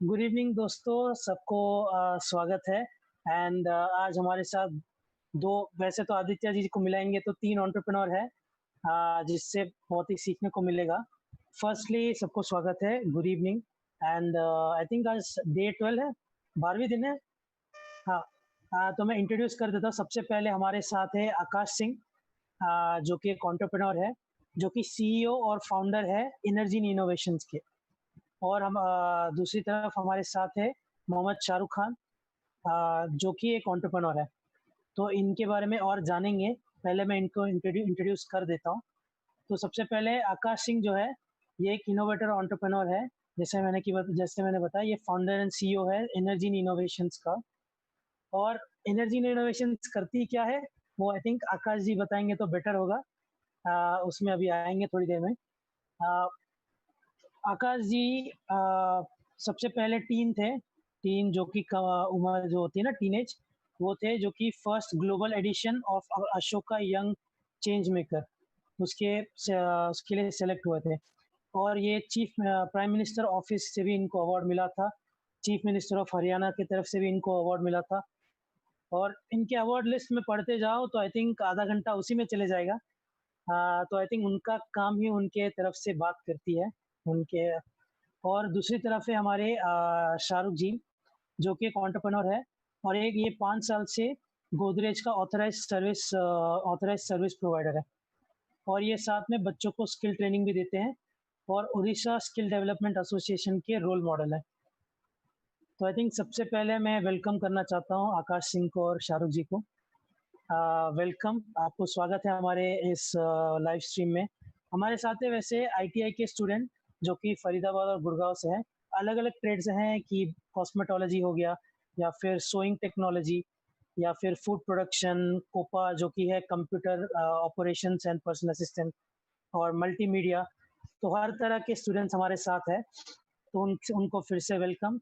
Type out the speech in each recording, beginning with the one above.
Good evening दोस्तों, सबको स्वागत है। एंड आज हमारे साथ दो, वैसे तो आदित्य जी को मिलाएंगे तो तीन एंटरप्रेन्योर है, जिससे बहुत ही सीखने को मिलेगा। फर्स्टली सबको स्वागत है, good evening. And I think आज डे 12 है, 12वीं दिन है। हाँ। तो मैं इंट्रोड्यूस कर देता हूँ। सबसे पहले हमारे साथ है आकाश सिंह, जो कि एक एंटरप्रेन्योर है, जो कि सीईओ और फाउंडर है इनर्जी इनोवेशंस के। और हम दूसरी तरफ हमारे साथ है मोहम्मद शाहरुख खान, जो कि एक एंटरप्रेन्योर है। तो इनके बारे में और जानेंगे। पहले मैं इनको इंट्रोड्यूस कर देता हूँ। तो सबसे पहले आकाश सिंह जो है, ये एक इनोवेटर एंटरप्रेन्योर है। जैसे मैंने बताया, ये फाउंडर एंड सीईओ है एनर्जी इनोवेशंस का। और एनर्जी इनोवेशंस करती क्या है, वो आई थिंक आकाश जी बताएंगे तो बेटर होगा। उसमें अभी आएंगे थोड़ी देर में। अ, आकाश जी सबसे पहले टीन थे। टीन जो कि उम्र जो होती है ना, टीनेज, वो थे जो कि first global edition of Ashoka young change maker, उसके लिए सेलेक्ट हुए थे। और ये चीफ प्राइम मिनिस्टर ऑफिस से भी इनको अवार्ड मिला था। चीफ मिनिस्टर ऑफ हरियाणा की तरफ से भी इनको अवार्ड मिला था। और इनके अवार्ड लिस्ट में पढ़ते जाओ तो आई थिंक आधा घंटा उसी में चले जाएगा। तो आई थिंक उनका काम ही उनके तरफ से बात करती है उनके। और दूसरी तरफ है हमारे शाहरुख जी, जो कि एक एंटरप्रेन्योर है। और एक ये 5 साल से गोदरेज का ऑथराइज सर्विस प्रोवाइडर है। और ये साथ में बच्चों को स्किल ट्रेनिंग भी देते हैं, और उड़ीसा स्किल डेवलपमेंट एसोसिएशन के रोल मॉडल है। तो आई थिंक सबसे पहले मैं वेलकम करना चाहता हूँ आकाश सिंह को और शाहरुख जी को। वेलकम, आपको स्वागत है हमारे इस लाइव स्ट्रीम में। हमारे साथ है वैसे आईटीआई के स्टूडेंट, जो कि फरीदाबाद और गुड़गांव से हैं। अलग अलग ट्रेड्स हैं कि कॉस्मेटोलॉजी हो गया, या फिर सोइंग टेक्नोलॉजी, या फिर फूड प्रोडक्शन, कोपा जो कि है computer operations and personal assistant, और मल्टीमीडिया। तो हर तरह के स्टूडेंट्स हमारे साथ है। तो उनको फिर से वेलकम।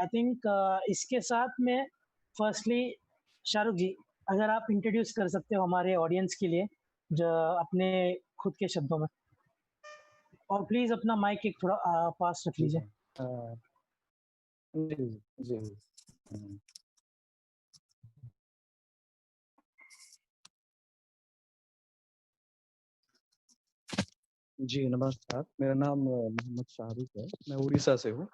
आई थिंक इसके साथ में फर्स्टली शाहरुख जी, अगर आप इंट्रोड्यूस कर सकते हो हमारे ऑडियंस के लिए, जो अपने खुद के शब्दों में। और प्लीज अपना माइक एक थोड़ा पास रख जी लीजिए। अ, जी, जी। हुँ, जी, नमस्कार। मेरा नाम मोहम्मद शाहरुख है। मैं उड़ीसा से हूँ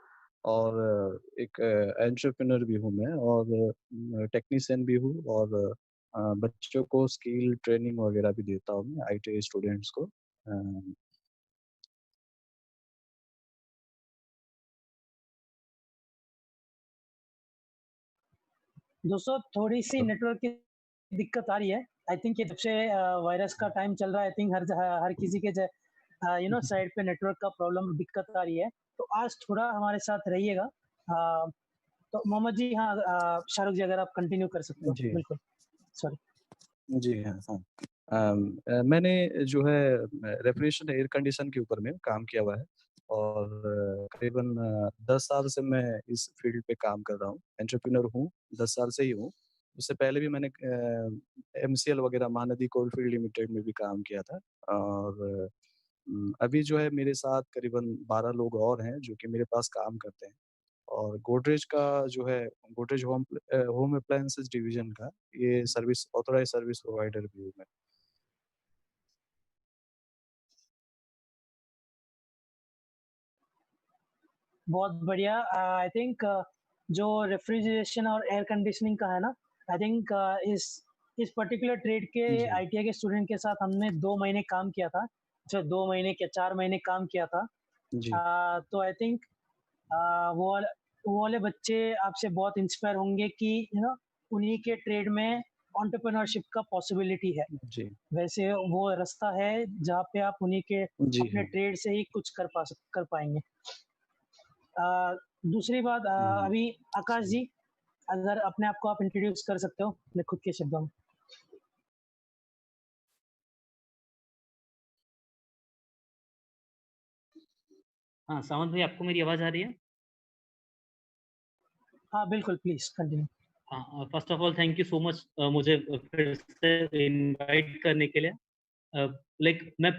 और एक एंटरप्रेन्योर भी हूँ मैं और टेक्नीशियन भी हूँ और बच्चों को स्किल ट्रेनिंग वगैरह भी देता हूँ मैं आईटीआई स्टूडेंट्स को। दोस्तों, थोड़ी सी तो नेटवर्क की दिक्कत आ रही है। आई थिंक ये जब से वायरस का टाइम चल रहा है, आई थिंक हर किसी के साइड पे नेटवर्क का प्रॉब्लम दिक्कत आ रही है। तो आज थोड़ा हमारे साथ रहिएगा। अ, तो मोहम्मद जी, हाँ, शाहरुख जी, अगर आप कंटिन्यू कर सकते हो, जी, बिल्कुल। सॉरी। जी हाँ, हाँ। मैंने जो है रेफ्रिजरेशन एयर कंडीशन के ऊपर में काम किया हुआ है और करीबन 10 साल से मैं इस फील्ड पे काम कर रहा हूँ। एंटरप्रेन्योर हूँ, 10 साल से ही हूँ। उससे पहले भी मैंने एमसीएल वगैरह महानदी कोलफील्ड लिमिटेड में भी काम किया था और अभी जो है मेरे साथ करीबन 12 लोग और हैं जो कि मेरे पास काम करते हैं और गोदरेज का जो है गोदरेज होम अप्लायंसेस डिवीज़न का ये सर्विस ऑथराइज़्ड सर्विस प्रोवाइडर भी हूँ मैं। बहुत बढ़िया। आई थिंक जो रेफ्रिजरेशन और एयर कंडीशनिंग का है ना, आई थिंक इस पर्टिकुलर ट्रेड के जी, आईटीआई के स्टूडेंट के साथ हमने 2 महीने काम किया था। अच्छा, 2 महीने क्या, 4 महीने काम किया था। जी, तो आई थिंक वो वाले बच्चे आपसे बहुत इंस्पायर होंगे कि उन्हीं के ट्रेड में एंटरप्रेन्योरशिप का पॉसिबिलिटी है। जी, वैसे वो रास्ता है जहाँ पे आप उन्हीं के जी अपने हाँ। ट्रेड से ही कुछ कर पाएंगे। अ, दूसरी बात, हुँ, अभी आकाश सही। जी, अगर अपने आप को आप इंट्रोड्यूस कर सकते हो अपने खुद के शब्दों में। हाँ, सावंत भाई आपको मेरी आवाज़ आ रही है? हाँ, बिल्कुल, प्लीज कंटिन्यू। हाँ, first of all thank you so much मुझे फिर से इनवाइट करने के लिए। लाइक मैं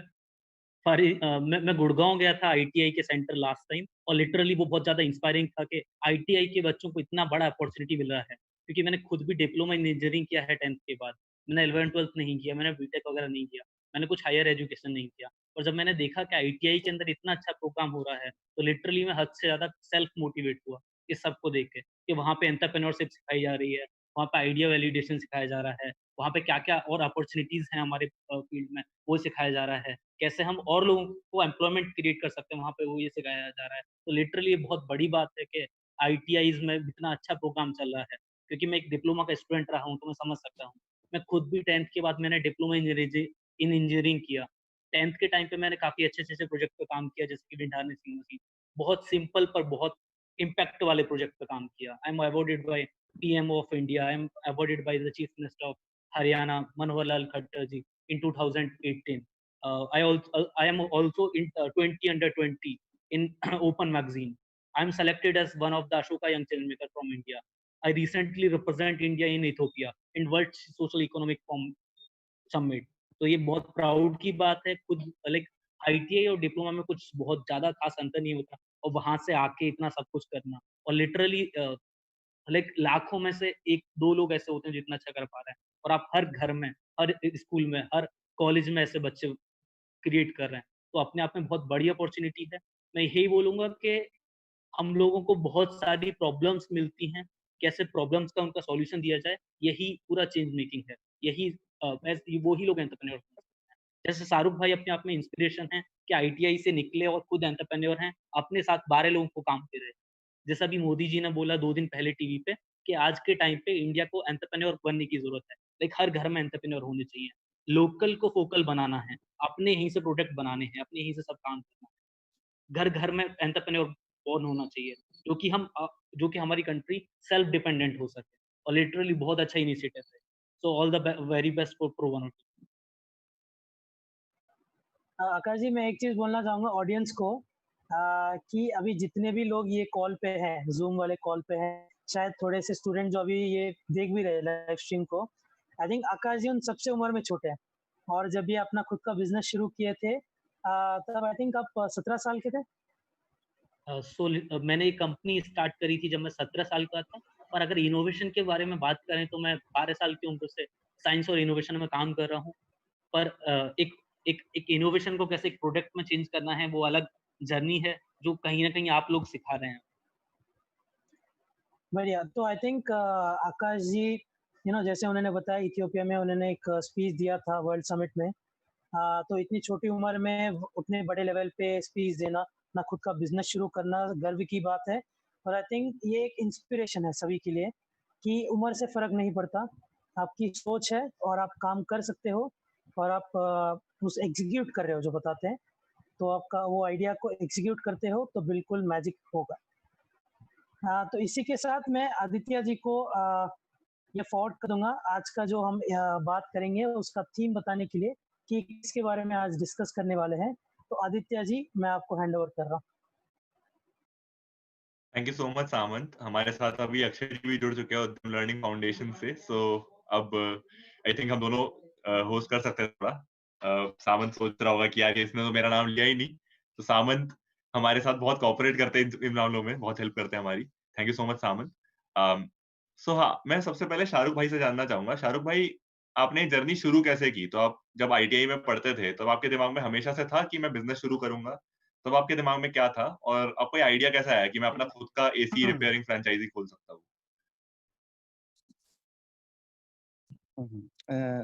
मैं गुड़गांव गया था आईटीआई के सेंटर लास्ट टाइम, और लिटरली वो बहुत ज़्यादा इंस्पायरिंग था कि आईटीआई के बच्चों को इतना बड़ा अपॉर्चुनिटी मिल रहा है। क्योंकि मैंने खुद भी डिप्लोमा इन इंजीनियरिंग किया है 10th के बाद। मैंने 11th-12th नहीं किया, मैंने बीटेक वगैरह नहीं किया, मैंने कुछ हायर एजुकेशन नहीं किया। और जब मैंने देखा कि आईटीआई के अंदर इतना अच्छा प्रोग्राम हो रहा है, तो लिटरली मैं हद से ज़्यादा सेल्फ मोटिवेट हुआ इस सबको देख के, कि वहाँ पे एंटरप्रेन्योरशिप सिखाई जा रही है, वहाँ पे आइडिया वैलिडेशन सिखाया जा रहा है, वहाँ पे क्या-क्या और अपॉर्चुनिटीज़ हैं हमारे फील्ड में, वो सिखाया जा रहा है। कैसे हम और लोगों को एम्प्लॉयमेंट क्रिएट कर सकते हैं, वहाँ पे वो ये सिखाया जा रहा है। तो लिटरली ये बहुत बड़ी बात है कि आईटीआईज़ में इतना अच्छा प्रोग्राम चल रहा है, क्योंकि मैं एक डिप्लोमा का स्टूडेंट रहा हूँ, तो मैं समझ सकता हूँ। मैं खुद भी 10th के बाद मैंने डिप्लोमा इन इंजीनियरिंग किया। 10th के टाइम पे मैंने काफ़ी अच्छे-अच्छे प्रोजेक्ट पे काम किया, जैसे कि विंड हार्नेसिंग मशीन। बहुत सिंपल पर बहुत इम्पैक्ट वाले प्रोजेक्ट पे काम किया। I am awarded by PM of India, I am awarded by the chief minister of Haryana, Manohar Lal Khattar ji, in 2018. I am also in 20 under 20 in Open Magazine. I am selected as one of the Ashoka Young Filmmaker from India. I recently represent India in Ethiopia in World Social Economic Summit. तो ये बहुत proud की बात है। खुद like ITI और diploma में कुछ बहुत ज़्यादा खास अंतर नहीं होता, और वहाँ से आके इतना सब कुछ करना, और लिटरली लाइक लाखों में से 1-2 लोग ऐसे होते हैं जो इतना अच्छा कर पा रहे हैं, और आप हर घर में, हर स्कूल में, हर कॉलेज में ऐसे बच्चे क्रिएट कर रहे हैं। तो अपने आप में बहुत बड़ी अपॉर्च्युनिटी है। मैं यही बोलूँगा कि हम लोगों को बहुत सारी प्रॉब्लम्स मिलती हैं, कैसे प्रॉब्लम्स का उनका सॉल्यूशन दिया जाए, यही पूरा चेंज मेकिंग है। यही वो ही लोग एंटरप्रेन्योर बन सकते हैं। जैसे शाहरुख भाई अपने आप में इंस्पिरेशन हैं कि आईटीआई से निकले और खुद एंटरप्रेन्योर हैं, अपने साथ 12 लोगों को काम दे रहे हैं। जैसा अभी मोदी जी ने बोला 2 दिन पहले टीवी पे, कि आज के टाइम पे इंडिया को एंटरप्रेन्योर बनने की ज़रूरत है। लाइक हर घर में एंटरप्रेन्योर होने चाहिए। लोकल को फोकल बनाना है, अपने यहीं से प्रोडक्ट बनाने हैं, अपने यहीं से सब काम करना है। घर-घर में एंटरप्रेन्योर बोर्न होना चाहिए, जो कि हमारी कंट्री सेल्फ डिपेंडेंट हो सके, और लिटरली बहुत अच्छा इनिशिएटिव है। सो all the very best for pro 102। आकाश जी, मैं एक चीज़ बोलना चाहूँगा ऑडियंस को, कि अभी जितने भी लोग ये कॉल पे हैं, ज़ूम वाले कॉल पे हैं, शायद थोड़े से स्टूडेंट जो अभी ये देख भी रहे हैं लाइव स्ट्रीम को, आई थिंक आकाश जी उन सबसे उम्र में छोटे हैं। और जब ये अपना खुद का बिज़नेस शुरू किए थे, तब आई थिंक आप 17 साल के थे? मैंने एक कंपनी स्टार्ट करी थी जब मैं 17 साल का था, और अगर इनोवेशन के बारे में बात करें तो मैं 12 साल की उम्र से साइंस और इनोवेशन में काम कर रहा हूँ। पर एक एक एक इनोवेशन को कैसे एक प्रोडक्ट में चेंज करना है, वो अलग जर्नी है, जो कहीं न कहीं आप लोग सिखा रहे हैं। बढ़िया। तो आई थिंक आकाश जी, जैसे उन्होंने बताया इथियोपिया में उन्होंने एक स्पीच दिया था वर्ल्ड समिट में। तो इतनी छोटी उम्र में उतने बड़े लेवल पे स्पीच देना, अपना खुद का बिज़नेस शुरू करना गर्व की बात है। और आई थिंक ये एक इंस्पिरेशन है सभी के लिए कि उम्र से फ़र्क नहीं पड़ता। आपकी सोच है और आप काम कर सकते हो, और आप उस एग्ज़ीक्यूट कर रहे हो जो बताते हैं, तो आपका वो आइडिया को एग्ज़ीक्यूट करते हो तो बिल्कुल मैजिक होगा। तो इसी के साथ मैं आदित्य जी को ये फॉरवर्ड कर दूँगा आज का जो हम बात करेंगे उसका थीम बताने के लिए कि किसके बारे में आज डिस्कस करने वाले हैं। तो आदित्य जी, मैं आपको हैंड ओवर कर रहा हूँ। थैंक यू सो मच सामंत। हमारे साथ अभी अक्षय जी भी जुड़ चुके हैं उद्यम लर्निंग फाउंडेशन से। अब आई थिंक हम दोनों होस्ट कर सकते हैं थोड़ा। सामंत सोच रहा होगा कि यार इसने तो मेरा नाम लिया ही नहीं। तो सामंत हमारे साथ बहुत कोऑपरेट करते हैं इन मामलों में, बहुत हेल्प करते हैं हमारी। थैंक यू सो मच सामंत। हाँ, मैं सबसे पहले शाहरुख भाई से जानना चाहूंगा। शाहरुख भाई, आपने जर्नी शुरू कैसे की? तो आप जब आईटीआई में पढ़ते थे, तब आपके दिमाग में हमेशा से था कि मैं बिजनेस शुरू करूंगा? तब आपके दिमाग में क्या था, और आपको ये आइडिया कैसा आया कि मैं अपना खुद का एसी रिपेयरिंग फ्रेंचाइजी खोल सकता हूँ?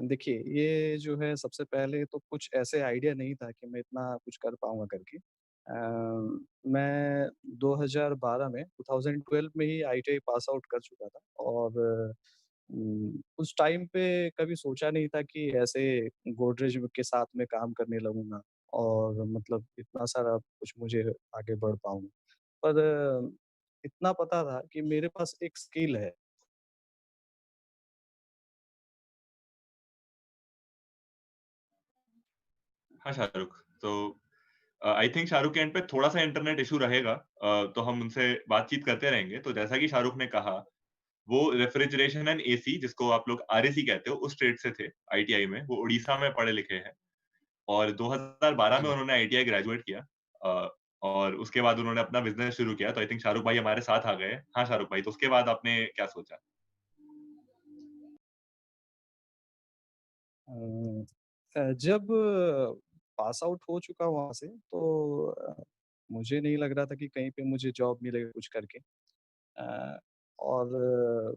देखिए, ये जो है सबसे पहले तो कुछ ऐसे आइडिया नहीं था कि मैं इतना कुछ कर पाऊँगा करके। मैं 2012 में 2012 में ही आईटीआई पास आउट कर चुका था, और उस टाइम पे कभी सोचा नहीं था कि ऐसे गोदरेज के साथ में काम करने लगूँगा, और मतलब इतना सारा कुछ मुझे आगे बढ़ पाऊँगा। पर इतना पता था कि मेरे पास एक स्किल है। हाँ, शाहरुख। तो आई थिंक शाहरुख के एंड पे थोड़ा-सा इंटरनेट इश्यू रहेगा, तो हम उनसे बातचीत करते रहेंगे। तो जैसा कि शाहरुख ने कहा, वो रेफ्रिजरेशन एंड एसी, जिसको आप लोग आरएसी कहते हो, उस ट्रेड से थे आईटीआई में। वो उड़ीसा में पढ़े लिखे हैं। और 2012 में जी। उन्होंने आईटीआई ग्रेजुएट किया और उसके बाद उन्होंने अपना बिज़नेस शुरू किया, तो आई थिंक शाहरुख भाई हमारे साथ आ गए हैं। हाँ, शाहरुख भाई, तो उसके बाद आपने क्या सोचा? जब पास आउट हो चुका वहाँ से तो मुझे नहीं लग रहा था कि कहीं पे मुझे जॉब मिलेगा कुछ करके। अ, और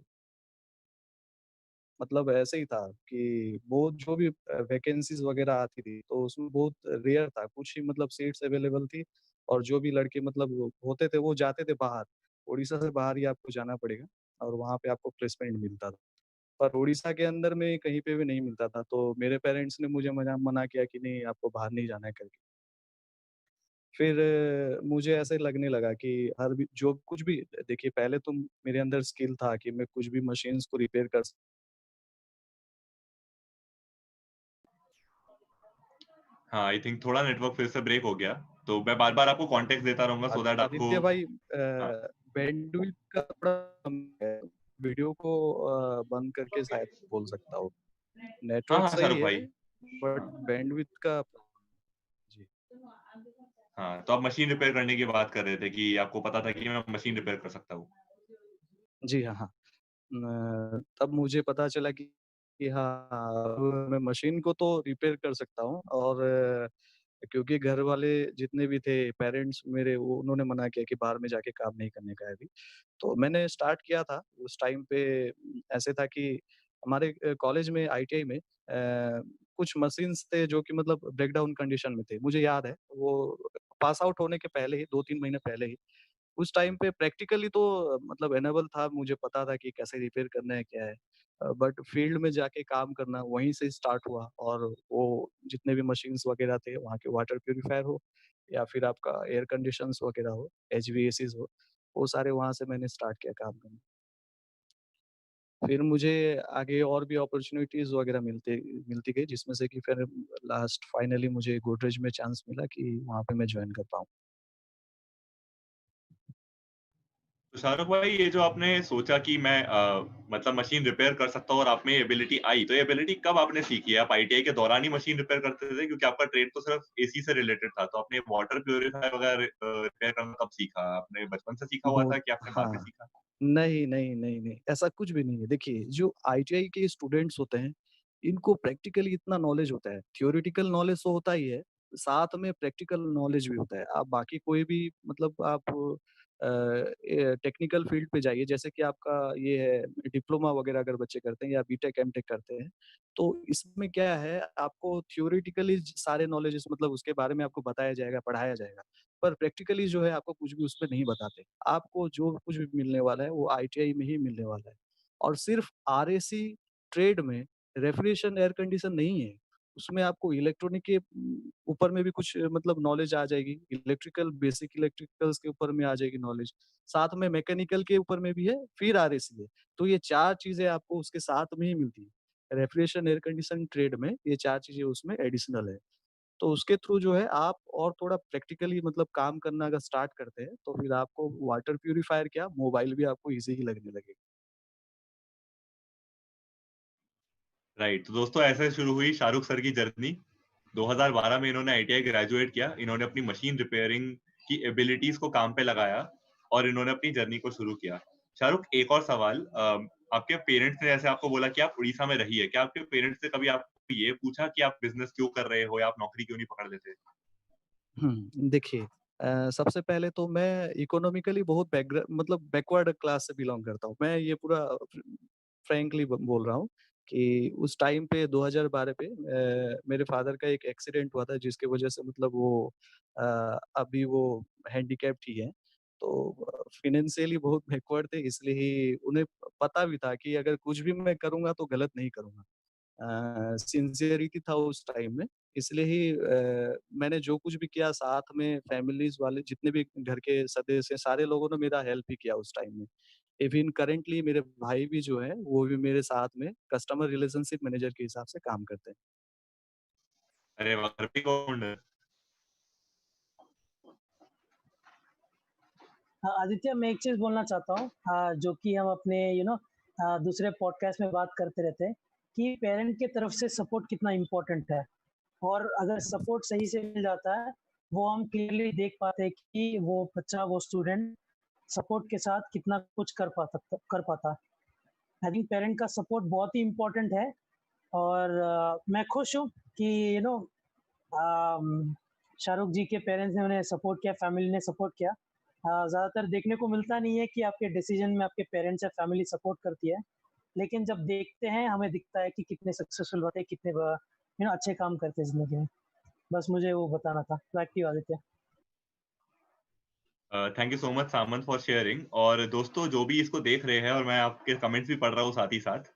मतलब ऐसे ही था कि वो जो भी वैकेंसीज़ वग़ैरह आती थी, तो उसमें बहुत रेयर था, कुछ ही मतलब सीट्स अवेलेबल थी और जो भी लड़के मतलब वो होते थे, वो जाते थे बाहर। उड़ीसा से बाहर ही आपको जाना पड़ेगा और वहाँ पे आपको प्लेसमेंट मिलता था। पर उड़ीसा के अंदर में कहीं पे भी नहीं मिलता था, तो मेरे पेरेंट्स ने मुझे मना किया कि नहीं आपको बाहर नहीं जाना है करके। फिर मुझे ऐसे लगने लगा कि हर भी जो कुछ भी देखिए पहले तो मेरे अंदर स्किल था कि मैं कुछ भी मशीन्स को रिपेयर कर हाँ, आई थिंक थोड़ा नेटवर्क फिर से ब्रेक हो गया, तो मैं बार-बार आपको कॉन्टेक्स्ट देता रहूँगा सो दैट आपको आदित्य भाई हाँ। बैंडविड्थ का थोड़ा कम है, वीडियो को बंद करके शायद बोल सकता हूँ। हाँ, नेटवर्क हाँ, सही शाहरुख है, भाई। बट हाँ, बैंडविड्थ का जी। हाँ, तो आप मशीन रिपेयर करने की बात कर रहे थे कि आपको पता था कि मैं मशीन रिपेयर कर सकता हूँ। जी, हाँ, हाँ। तब मुझे पता चला कि हाँ, अब मैं मशीन को तो रिपेयर कर सकता हूँ और क्योंकि घर वाले जितने भी थे पेरेंट्स मेरे वो उन्होंने मना किया कि बाहर में जाके काम नहीं करने का है अभी। तो मैंने स्टार्ट किया था, उस टाइम पे ऐसे था कि हमारे कॉलेज में आईटीआई में कुछ मशीन्स थे जो कि मतलब ब्रेकडाउन कंडीशन में थे। मुझे याद है वो पास आउट होने के पहले ही 2-3 महीने पहले ही उस टाइम पे प्रैक्टिकली तो मतलब इनेबल था, मुझे पता था कि कैसे रिपेयर करना है, क्या है। बट फील्ड में जाके काम करना वहीं से स्टार्ट हुआ और वो जितने भी मशीन्स वगैरह थे, वहाँ के वाटर प्यूरीफायर हो या फिर आपका एयर कंडीशंस वगैरह हो, एचवीएसीज़ हो, वो सारे वहाँ से मैंने स्टार्ट किया काम करना। फिर मुझे आगे और भी अपॉर्च्युनिटीज़ वगैरह मिलती गई जिसमें से कि फिर लास्ट फाइनली मुझे गोदरेज में चांस मिला कि वहाँ पे मैं जॉइन कर पाऊँ। तो शाहरुख भाई ये जो आपने सोचा कि मैं मतलब मशीन रिपेयर कर सकता हूँ और आप में ये एबिलिटी आई, तो ये एबिलिटी कब आपने सीखी? आप आईटीआई के दौरान ही मशीन रिपेयर करते थे? क्योंकि आपका ट्रेड तो सिर्फ एसी से रिलेटेड था, तो आपने वाटर प्यूरीफायर वगैरह रिपेयर करना कब सीखा? आपने बचपन से सीखा हुआ वो था कि आपने बाद में हाँ। सीखा? नहीं, नहीं, नहीं, नहीं, ऐसा कुछ भी नहीं है। देखिए, जो आईटीआई के स्टूडेंट्स होते हैं, इनको प्रैक्टिकली इतना नॉलेज होता है। थ्योरेटिकल नॉलेज तो होता ही है, साथ में प्रैक्टिकल नॉलेज भी होता है। आप बाकी कोई भी मतलब आप टेक्निकल फील्ड पे जाइए, जैसे कि आपका ये है डिप्लोमा वगैरह अगर बच्चे करते हैं या बीटेक, एमटेक करते हैं, तो इसमें क्या है, आपको थ्योरेटिकली सारे नॉलेजेस मतलब उसके बारे में आपको बताया जाएगा, पढ़ाया जाएगा। पर प्रैक्टिकली जो है आपको कुछ भी उसमें नहीं बताते। आपको जो कुछ भी मिलने वाला है वो आईटीआई में ही मिलने वाला है। और सिर्फ़ आरएसी ट्रेड में रेफ्रिजरेशन, एयर कंडीशन नहीं है। उसमें आपको इलेक्ट्रॉनिक के ऊपर में भी कुछ मतलब नॉलेज आ जाएगी। इलेक्ट्रिकल बेसिक इलेक्ट्रिकल्स के ऊपर में आ जाएगी नॉलेज। साथ में मैकेनिकल के ऊपर में भी है, फिर आरएसी है। तो ये 4 चीज़ें आपको उसके साथ में ही मिलती है। रेफ्रिजरेशन, एयर कंडीशन ट्रेड में ये 4 चीज़ें उसमें एडिशनल है। तो उसके थ्रू जो है आप और थोड़ा प्रैक्टिकली मतलब काम करना अगर स्टार्ट करते हैं, तो फिर आपको वाटर प्यूरीफायर क्या, मोबाइल भी आपको ईज़ी ही लगने लगेगा। राइट, तो दोस्तों ऐसे शुरू हुई शाहरुख सर की जर्नी। 2012 में इन्होंने आईटीआई ग्रेजुएट किया, इन्होंने अपनी मशीन रिपेयरिंग की एबिलिटीज को काम पे लगाया और इन्होंने अपनी जर्नी को शुरू किया। शाहरुख, एक और सवाल, आपके पेरेंट्स ने जैसे आपको बोला कि आप उड़ीसा में रहिए, क्या आपके पेरेंट्स ने कभी आपको ये पूछा कि आप बिजनेस क्यों कर रहे हो या आप नौकरी क्यों नहीं पकड़ लेते? देखिए सबसे पहले तो मैं इकोनॉमिकली बहुत मतलब बैकवर्ड क्लास से बिलॉन्ग करता हूँ। मैं ये पूरा फ्रैंकली ब बोल रहा हूँ कि उस टाइम पे 2012 पे मेरे फादर का एक एक्सीडेंट हुआ था जिसकी वज़ह से मतलब वो अ, अभी वो हैंडीकैप्ड ही हैं। तो फाइनेंशियली बहुत बैकवर्ड थे इसलिए ही उन्हें पता भी था कि अगर कुछ भी मैं करूँगा तो गलत नहीं करूँगा। सिंसियरिटी था उस टाइम में, इसलिए ही मैंने जो कुछ भी किया साथ में फैमिलीज़ वाले जितने भी घर के सदस्य हैं, सारे लोगों ने मेरा हेल्प ही किया उस टाइम में। इवन करंटली मेरे भाई भी जो हैं, वो भी मेरे साथ में कस्टमर रिलेशनशिप मैनेजर के हिसाब से काम करते हैं। अरे वाह! घर पे कौन है? आदित्य, मैं एक चीज़ बोलना चाहता हूँ, जो कि हम अपने दूसरे पॉडकास्ट में बात करते रहते हैं कि पेरेंट की तरफ से सपोर्ट कितना इम्पोर्टेंट है। और अगर सपोर्ट सही से मिल जाता है, वो हम क्लियरली देख पाते हैं कि वो बच्चा, वो स्टूडेंट सपोर्ट के साथ कितना कुछ कर पाता। आई थिंक पेरेंट का सपोर्ट बहुत ही इम्पोर्टेंट है और मैं खुश हूँ कि शाहरुख जी के पेरेंट्स ने उन्हें सपोर्ट किया, फैमिली ने सपोर्ट किया। ज़्यादातर देखने को मिलता नहीं है कि आपके डिसीजन में आपके पेरेंट्स या फैमिली सपोर्ट करती है, लेकिन जब देखते हैं हमें दिखता है कि कितने सक्सेसफुल होते हैं, कितने अच्छे काम करते हैं ज़िंदगी में। बस मुझे वो बताना था। Back to you Aditya. Thank you so much Samant for sharing. और दोस्तों जो भी इसको देख रहे हैं, और मैं आपके कमेंट्स भी पढ़ रहा हूँ साथ ही साथ,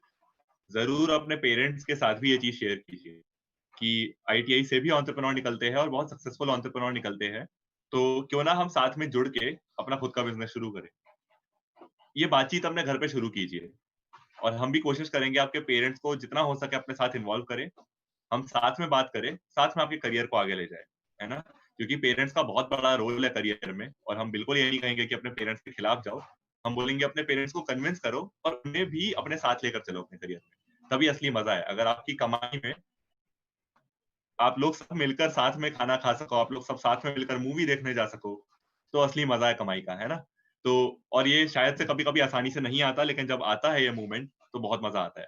जरूर अपने पेरेंट्स के साथ भी ये चीज शेयर कीजिए कि आईटीआई से भी एंटरप्रेन्योर निकलते हैं और बहुत सक्सेसफुल एंटरप्रेन्योर निकलते हैं। तो क्यों ना हम साथ में जुड़ के अपना खुद का बिजनेस शुरू करें। ये बातचीत अपने घर पे शुरू कीजिए, और हम भी कोशिश करेंगे आपके पेरेंट्स को जितना हो सके अपने साथ इन्वॉल्व करें। हम साथ में बात करें, साथ में आपके करियर को आगे ले जाए, है ना? क्योंकि पेरेंट्स का बहुत बड़ा रोल है करियर में, और हम बिल्कुल ये नहीं कहेंगे कि अपने पेरेंट्स के खिलाफ जाओ। हम बोलेंगे अपने पेरेंट्स को कन्विंस करो और उन्हें भी अपने साथ लेकर चलो अपने करियर में, तभी असली मजा है। अगर आपकी कमाई में आप लोग सब मिलकर साथ में खाना खा सको, आप लोग सब साथ में मिलकर मूवी देखने जा सको, तो असली मजा है कमाई का, है ना? तो और ये शायद से कभी-कभी आसानी से नहीं आता, लेकिन जब आता है ये मोमेंट तो बहुत मजा आता है।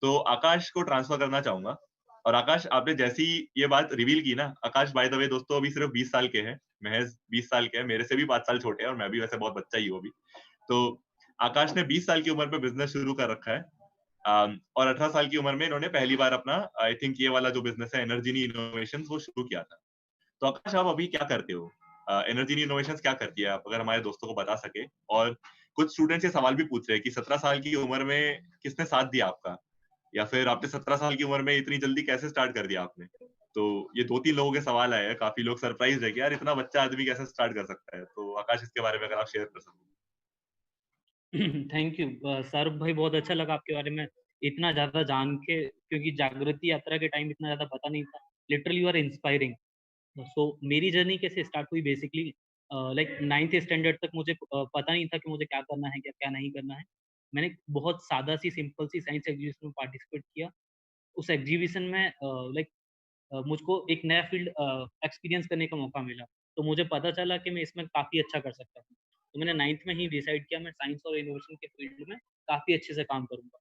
तो आकाश को ट्रांसफर करना चाहूंगा। और आकाश, आपने जैसी ये बात रिवील की ना, आकाश बाय द वे दोस्तों अभी सिर्फ 20 साल के हैं, महज 20 साल के हैं, मेरे से भी 5 साल छोटे हैं, और मैं भी वैसे बहुत बच्चा ही हूँ अभी। तो आकाश ने 20 साल की उम्र में बिजनेस शुरू कर रखा है। और 18 साल की उम्र में इन्होंने पहली बार अपना, आई थिंक ये वाला जो बिजनेस है एनर्जी इनोवेशन, वो शुरू किया था। तो आकाश, आप अभी क्या करते हो? एनर्जी इनोवेशन क्या करती है, आप अगर हमारे दोस्तों को बता सके। और कुछ स्टूडेंट्स ये सवाल भी पूछ रहे हैं कि 17 साल की उम्र में किसने साथ दिया आपका, या फिर आपने 17 साल की उम्र में इतनी जल्दी कैसे स्टार्ट कर दिया आपने? तो ये 2-3 लोगों के सवाल आए हैं, काफी लोग सरप्राइज है कि यार इतना बच्चा आदमी कैसे स्टार्ट कर सकता है। तो आकाश, इसके बारे में अगर आप शेयर कर सको। थैंक यू सौरभ भाई, बहुत अच्छा लगा आपके बारे में इतना ज़्यादा जान के, क्योंकि जागृति यात्रा के टाइम इतना ज़्यादा पता नहीं था। Literally you are inspiring. So मेरी जर्नी कैसे स्टार्ट हुई, बेसिकली लाइक 9th स्टैंडर्ड तक मुझे पता नहीं था कि मुझे क्या करना है, क्या क्या नहीं करना है। मैंने बहुत सादा सी सिंपल सी साइंस एग्जीबिशन में पार्टिसिपेट किया। उस एग्जीबिशन में लाइक मुझको एक नया फील्ड एक्सपीरियंस करने का मौका मिला। तो मुझे पता चला कि मैं इसमें काफ़ी अच्छा कर सकता हूँ। तो मैंने 9th में ही डिसाइड किया मैं साइंस और इनोवेशन के फील्ड में काफ़ी अच्छे से काम करूँगा।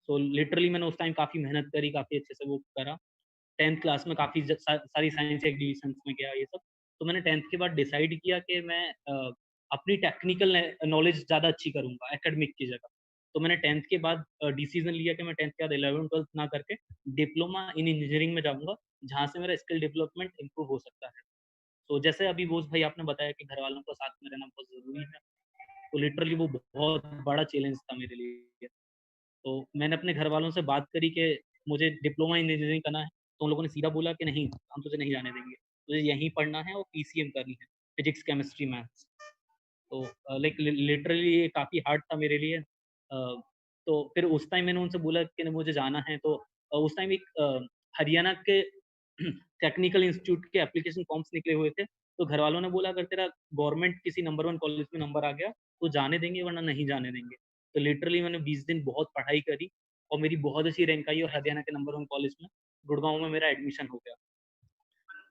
सो लिटरली मैंने उस टाइम काफ़ी मेहनत करी, काफ़ी अच्छे से वो करा। 10th क्लास में काफ़ी सारी साइंस एग्जीबिशंस में गया ये सब। तो मैंने 10th के बाद डिसाइड किया कि मैं अपनी टेक्निकल नॉलेज ज़्यादा अच्छी करूँगा एकेडमिक की जगह। तो मैंने 10th के बाद डिसीजन लिया कि मैं 10th के बाद 11th-12th ना करके डिप्लोमा इन इंजीनियरिंग में जाऊँगा, जहाँ से मेरा स्किल डेवलपमेंट इम्प्रूव हो सकता है। तो जैसे अभी बोस भाई आपने बताया कि घर वालों को साथ में रहना बहुत ज़रूरी है, तो लिटरली वो बहुत बड़ा चैलेंज था मेरे लिए। तो मैंने अपने घर वालों से बात करी कि मुझे डिप्लोमा इन इंजीनियरिंग करना है, तो उन लोगों ने सीधा बोला कि नहीं, हम तुझे नहीं जाने देंगे, तुझे यहीं पढ़ना है और पीसीएम करनी है, फिजिक्स, केमिस्ट्री, मैथ्स। तो लाइक लिटरली ये काफ़ी हार्ड था मेरे लिए। तो फिर उस टाइम मैंने उनसे बोला कि नहीं, मुझे जाना है। तो उस टाइम एक हरियाणा के टेक्निकल इंस्टीट्यूट के एप्लीकेशन फॉर्म्स निकले हुए थे। तो घर वालों ने बोला अगर तेरा गवर्नमेंट किसी नंबर 1 कॉलेज में नंबर आ गया, तो जाने देंगे वरना नहीं जाने देंगे। तो लिटरली मैंने 20 दिन बहुत पढ़ाई करी और मेरी बहुत अच्छी रैंक आई और हरियाणा के नंबर 1 कॉलेज में गुड़गाँव में मेरा एडमिशन हो गया।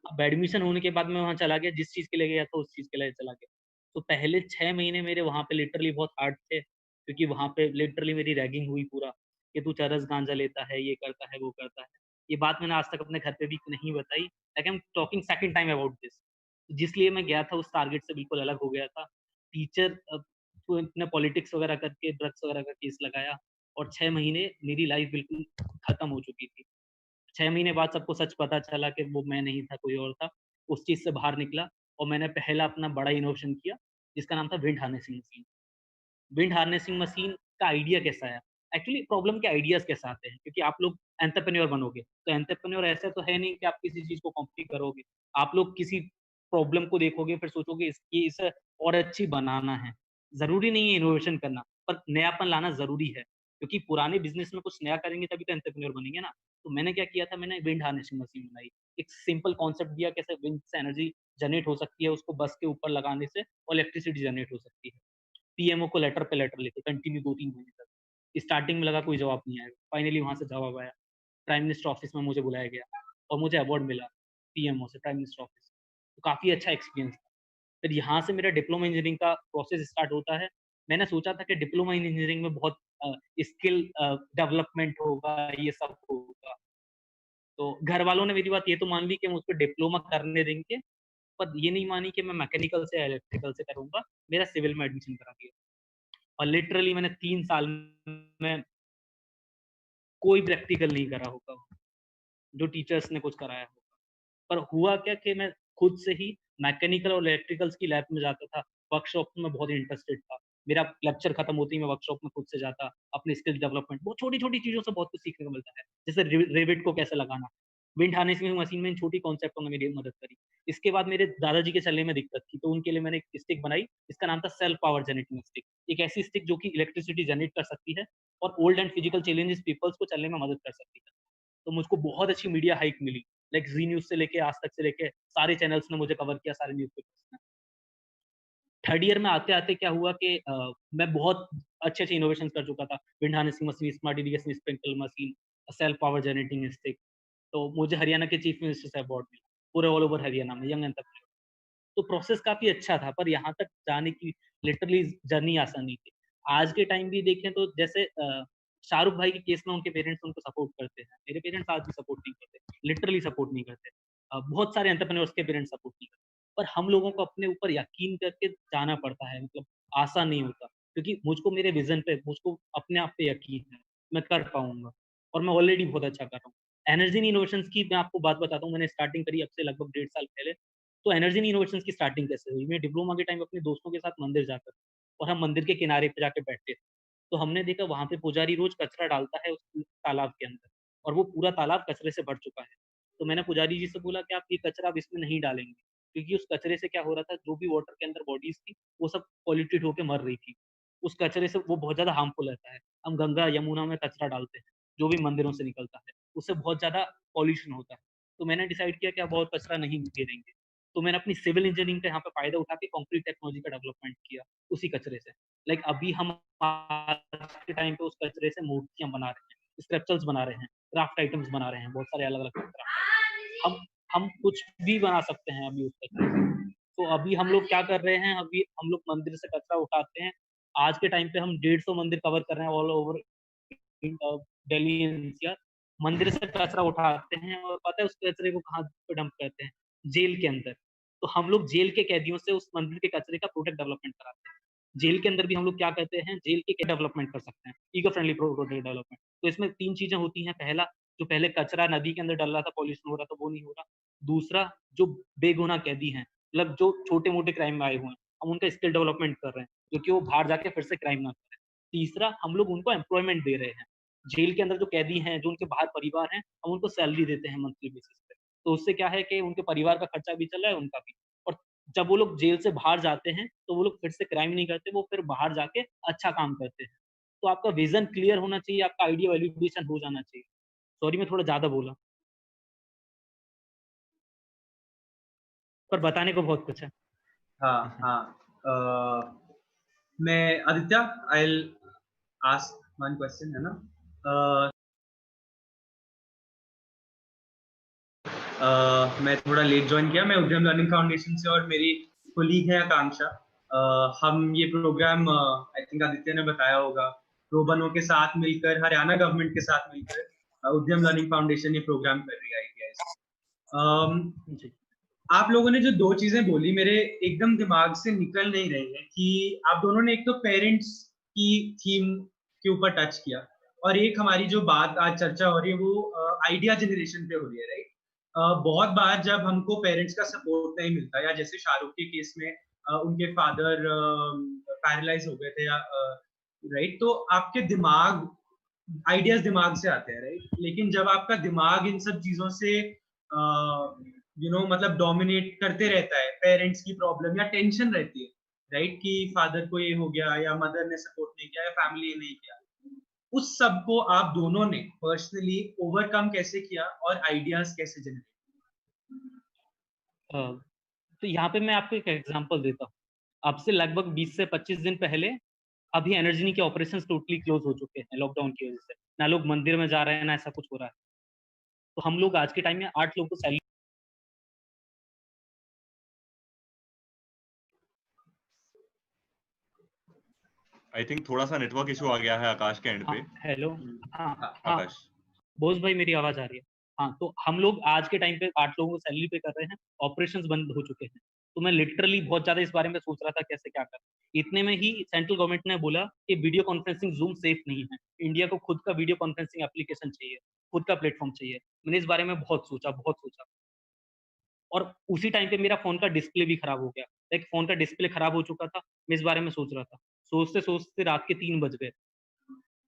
अब एडमिशन होने के बाद मैं वहाँ चला गया, जिस चीज़ के लिए गया था उस चीज़ के लिए चला गया। तो पहले 6 महीने मेरे वहाँ पे लिटरली बहुत हार्ड थे, क्योंकि वहाँ पे लिटरली मेरी रैगिंग हुई पूरा, कि तू चरस गांजा लेता है, ये करता है, वो करता है। ये बात मैंने आज तक अपने घर पे भी नहीं बताई। Like I am talking second time about this. जिसलिए मैं गया था उस टारगेट से बिल्कुल अलग हो गया था। टीचर तो इतने पॉलिटिक्स वगैरह करके ड्रग्स वगैरह का केस लगाया और 6 महीने मेरी लाइफ बिल्कुल खत्म हो चुकी थी। 6 महीने बाद सबको सच पता चला कि वो मैं नहीं था, कोई और था। उस चीज़ से बाहर निकला और मैंने पहला अपना बड़ा इनोवेशन किया, जिसका नाम था wind harnessing machine. Wind harnessing machine का आइडिया कैसा है? एक्चुअली प्रॉब्लम के आइडियाज़ कैसे आते हैं? क्योंकि आप लोग एंटरप्रेन्योर बनोगे, तो एंटरप्रेन्योर ऐसा तो है नहीं कि आप किसी चीज़ को कॉपी करोगे। आप लोग किसी प्रॉब्लम को देखोगे, फिर सोचोगे इसे और अच्छी बनाना है। ज़रूरी नहीं है इनोवेशन करना, पर नयापन लाना ज़रूरी है, क्योंकि पुराने बिज़नेस में कुछ नया करेंगे तभी तो एंटरप्रेन्योर बनेंगे ना। तो मैंने क्या किया था, मैंने विंड हार्नेसिंग मशीन बनाई। एक सिंपल कॉन्सेप्ट दिया, कैसे विंड से एनर्जी जनरेट हो सकती है, उसको बस के ऊपर लगाने से और इलेक्ट्रिसिटी जनरेट हो सकती है। पीएमओ को लेटर पे लेटर लिखे कंटिन्यू 2-3 महीने तक। स्टार्टिंग में लगा कोई जवाब नहीं आएगा, फाइनली वहाँ से जवाब आया। प्राइम मिनिस्टर ऑफिस में मुझे बुलाया गया और मुझे अवार्ड मिला पीएमओ से, प्राइम मिनिस्टर ऑफिस। तो काफ़ी अच्छा एक्सपीरियंस था। फिर यहाँ से मेरा डिप्लोमा इंजीनियरिंग का प्रोसेस स्टार्ट होता है। मैंने सोचा था कि डिप्लोमा इन इंजीनियरिंग में बहुत स्किल डेवलपमेंट होगा, ये सब होगा। तो घर वालों ने मेरी बात ये तो मान ली कि मुझको डिप्लोमा करने देंगे, पर ये नहीं मानी कि मैं मैकेनिकल से या इलेक्ट्रिकल से करूँगा। मेरा सिविल में एडमिशन करा दिया और लिटरली मैंने 3 साल में कोई प्रैक्टिकल नहीं करा होगा, जो टीचर्स ने कुछ कराया होगा। पर हुआ क्या कि मैं खुद से ही मैकेनिकल और इलेक्ट्रिकल्स की लैब में जाता था, वर्कशॉप में मैं बहुत इंटरेस्टेड था। मेरा लेक्चर खत्म होते ही मैं वर्कशॉप में खुद से जाता, अपनी स्किल डेवलपमेंट, बहुत छोटी-छोटी चीज़ों से बहुत कुछ सीखने को मिलता है। जैसे रिवेट को कैसे लगाना, विंड हार्नेसिंग मशीन में इन छोटी कॉन्सेप्टों ने मेरी मदद करी। इसके बाद मेरे दादाजी के चलने में दिक्कत थी, तो उनके लिए मैंने एक स्टिक बनाई, जिसका नाम था सेल्फ पावर जनरेटिंग स्टिक। एक ऐसी स्टिक जो कि इलेक्ट्रिसिटी जनरेट कर सकती है और old and physical challenges peoples को चलने में मदद कर सकती है। तो मुझको बहुत अच्छी मीडिया हाइक मिली। लाइक जी न्यूज़ से लेके आज तक से लेके सारे चैनल्स ने मुझे कवर किया, सारे न्यूज़पेपर्स ने। थर्ड ईयर में आते-आते क्या हुआ कि मैं बहुत अच्छे-अच्छे इनोवेशंस कर चुका था। Wind harnessing machine, smart irrigation sprinkler machine, self power generating stick. तो मुझे हरियाणा के चीफ मिनिस्टर से अवार्ड मिला, पूरे ऑल ओवर हरियाणा में यंग एंटरप्रेन्योर। तो प्रोसेस काफ़ी अच्छा था, पर यहाँ तक जाने की लिटरली जर्नी आसान नहीं थी। आज के टाइम भी देखें तो जैसे शाहरुख भाई के केस में उनके पेरेंट्स उनको सपोर्ट करते हैं। मेरे पेरेंट्स आज भी सपोर्ट नहीं करते, लिटरली सपोर्ट नहीं करते। बहुत सारे एंटरप्रेन्योर्स के पेरेंट्स सपोर्ट नहीं करते। पर हम लोगों को अपने ऊपर यकीन करके जाना पड़ता है, मतलब आसान नहीं होता। क्योंकि मुझको मेरे विज़न पे, मुझको अपने आप पे यकीन है, मैं कर पाऊँगा और मैं ऑलरेडी बहुत अच्छा कर रहा हूँ। एनर्जी इन इनोवेशंस की मैं आपको बात बताता हूँ, मैंने स्टार्टिंग करी अब से लगभग 1.5 साल पहले। तो एनर्जी इन इनोवेशंस की स्टार्टिंग कैसे हुई? मैं डिप्लोमा के टाइम अपने दोस्तों के साथ मंदिर जाता था और हम मंदिर के किनारे पे जाके बैठते थे। तो हमने देखा वहाँ पे पुजारी रोज़ कचरा डालता है उस तालाब के अंदर और वो पूरा तालाब कचरे से भर चुका है। तो मैंने पुजारी जी से बोला कि आप ये कचरा अब इसमें नहीं डालेंगे, क्योंकि उस कचरे से क्या हो रहा था, जो भी वाटर के अंदर बॉडीज़ थी, वो सब पॉल्यूटेड होके मर रही थी। उस कचरे से वो बहुत ज़्यादा हार्मफुल रहता है। हम गंगा, यमुना में कचरा डालते हैं, जो भी मंदिरों से निकलता है, उससे बहुत ज़्यादा पॉल्यूशन होता है। तो मैंने डिसाइड किया कि अब और कचरा नहीं गिरेंगे। तो मैंने अपनी सिविल इंजीनियरिंग का यहाँ पे फ़ायदा उठा के कंक्रीट टेक्नोलॉजी का डेवलपमेंट किया, उसी कचरे से। लाइक अभी हम आज के टाइम पे उस कचरे से मूर्तियाँ बना रहे हैं, स्क्रैप्चर्स बना रहे हैं, क्राफ्ट आइटम्स बना रहे हैं, बहुत सारे अलग-अलग क्राफ्ट। हम कुछ भी बना सकते हैं अभी उस कचरे से। तो अभी हम लोग क्या कर रहे हैं, अभी हम लोग मंदिर से कचरा उठाते हैं। आज के टाइम पे हम 150 मंदिर कवर कर रहे हैं ऑल ओवर दिल्ली एनसीआर। मंदिर से कचरा उठाते हैं और पता है उस कचरे को कहाँ पे डंप करते हैं? जेल के अंदर। तो हम लोग जेल के कैदियों से उस मंदिर के कचरे का प्रोडक्ट डेवलपमेंट कराते हैं। जेल के अंदर भी हम लोग क्या करते हैं, जेल के क्या डेवलपमेंट कर सकते हैं, इको फ्रेंडली प्रोडक्ट डेवलपमेंट। तो इसमें 3 चीज़ें होती हैं। पहला, जो पहले कचरा नदी के अंदर डल रहा था, पॉल्यूशन हो रहा था, वो नहीं हो रहा। दूसरा, जो बेगुनाह कैदी हैं, मतलब जो छोटे-मोटे क्राइम में आए हुए हैं, हम उनका स्किल डेवलपमेंट कर रहे हैं, क्योंकि वो बाहर जाके फिर से क्राइम ना करें। तीसरा, हम लोग उनको एम्प्लॉयमेंट दे रहे हैं। जेल के अंदर जो कैदी हैं, जो उनके बाहर परिवार हैं, हम उनको सैलरी देते हैं मंथली बेसिस पे। तो उससे क्या है कि उनके परिवार का खर्चा भी चल रहा है, उनका भी। और जब वो लोग जेल से बाहर जाते हैं, तो वो लोग फिर से क्राइम नहीं करते, वो फिर बाहर जाके अच्छा काम करते हैं। तो आपका विज़न क्लियर होना चाहिए, आपका आइडिया वैलिडेशन हो जाना चाहिए। सॉरी मैं थोड़ा ज़्यादा बोला, पर बताने को बहुत कुछ है। हाँ, हाँ। मैं Aditya, I will ask one question, है ना? मैं थोड़ा लेट ज्वाइन किया। मैं उद्यम लर्निंग फाउंडेशन से और मेरी कोलीग है आकांक्षा। हम ये प्रोग्राम आई थिंक आदित्य ने बताया होगा, प्रोबनो के साथ मिलकर, हरियाणा गवर्नमेंट के साथ मिलकर उद्यम लर्निंग फाउंडेशन ये प्रोग्राम कर रही है ITI। जी। आप लोगों ने जो 2 चीजें बोली मेरे एकदम दिमाग से निकल नहीं रही है कि आप दोनों ने एक तो पेरेंट्स की थीम के ऊपर टच किया और एक हमारी जो बात आज चर्चा हो रही है वो आइडिया जनरेशन पे हो रही है, राइट? बहुत बार जब हमको पेरेंट्स का सपोर्ट नहीं मिलता, या जैसे शाहरुख के केस में उनके फादर पैरालाइज हो गए थे, या राइट, तो आपके दिमाग, आइडियाज दिमाग से आते हैं, राइट? लेकिन जब आपका दिमाग इन सब चीजों से मतलब डोमिनेट करते रहता है, पेरेंट्स की प्रॉब्लम या टेंशन रहती है, राइट, कि फादर को ये हो गया या मदर ने सपोर्ट नहीं किया या फैमिली ने नहीं किया, उस सब को आप दोनों ने पर्सनली ओवरकम कैसे किया और आइडियाज कैसे जनरेट? तो यहाँ पे मैं आपको एक एग्जांपल देता हूँ। अब से लगभग 20 से 25 दिन पहले अभी एनर्जी के ऑपरेशंस टोटली क्लोज हो चुके हैं लॉकडाउन की वजह से। ना लोग मंदिर में जा रहे हैं, ना ऐसा कुछ हो रहा है। तो हम लोग आज के टाइम में 8 लोगों को सैलरी आई थिंक थोड़ा सा नेटवर्क इशू आ गया है आकाश के एंड पे। हेलो हाँ हाँ, हाँ आकाश बोस भाई मेरी आवाज आ रही है? हाँ, तो हम लोग आज के टाइम पे 8 लोगों को सैलरी पे कर रहे हैं, ऑपरेशंस बंद हो चुके हैं। तो मैं लिटरली बहुत ज़्यादा इस बारे में सोच रहा था कैसे क्या करें। इतने में ही सेंट्रल गवर्नमेंट ने बोला कि वीडियो कॉन्फ्रेंसिंग ज़ूम सेफ नहीं है। इंडिया को खुद का वीडियो कॉन्फ्रेंसिंग एप्लीकेशन चाहिए, खुद का प्लेटफ़ॉर्म चाहिए। मैंने इस बारे में बहुत सोचा और उसी टाइम पे मेरा फ़ोन का डिस्प्ले भी खराब हो गया। लाइक फ़ोन का डिस्प्ले खराब हो चुका था, मैं इस बारे में सोच रहा था। सोचते-सोचते रात के 3 बज गए।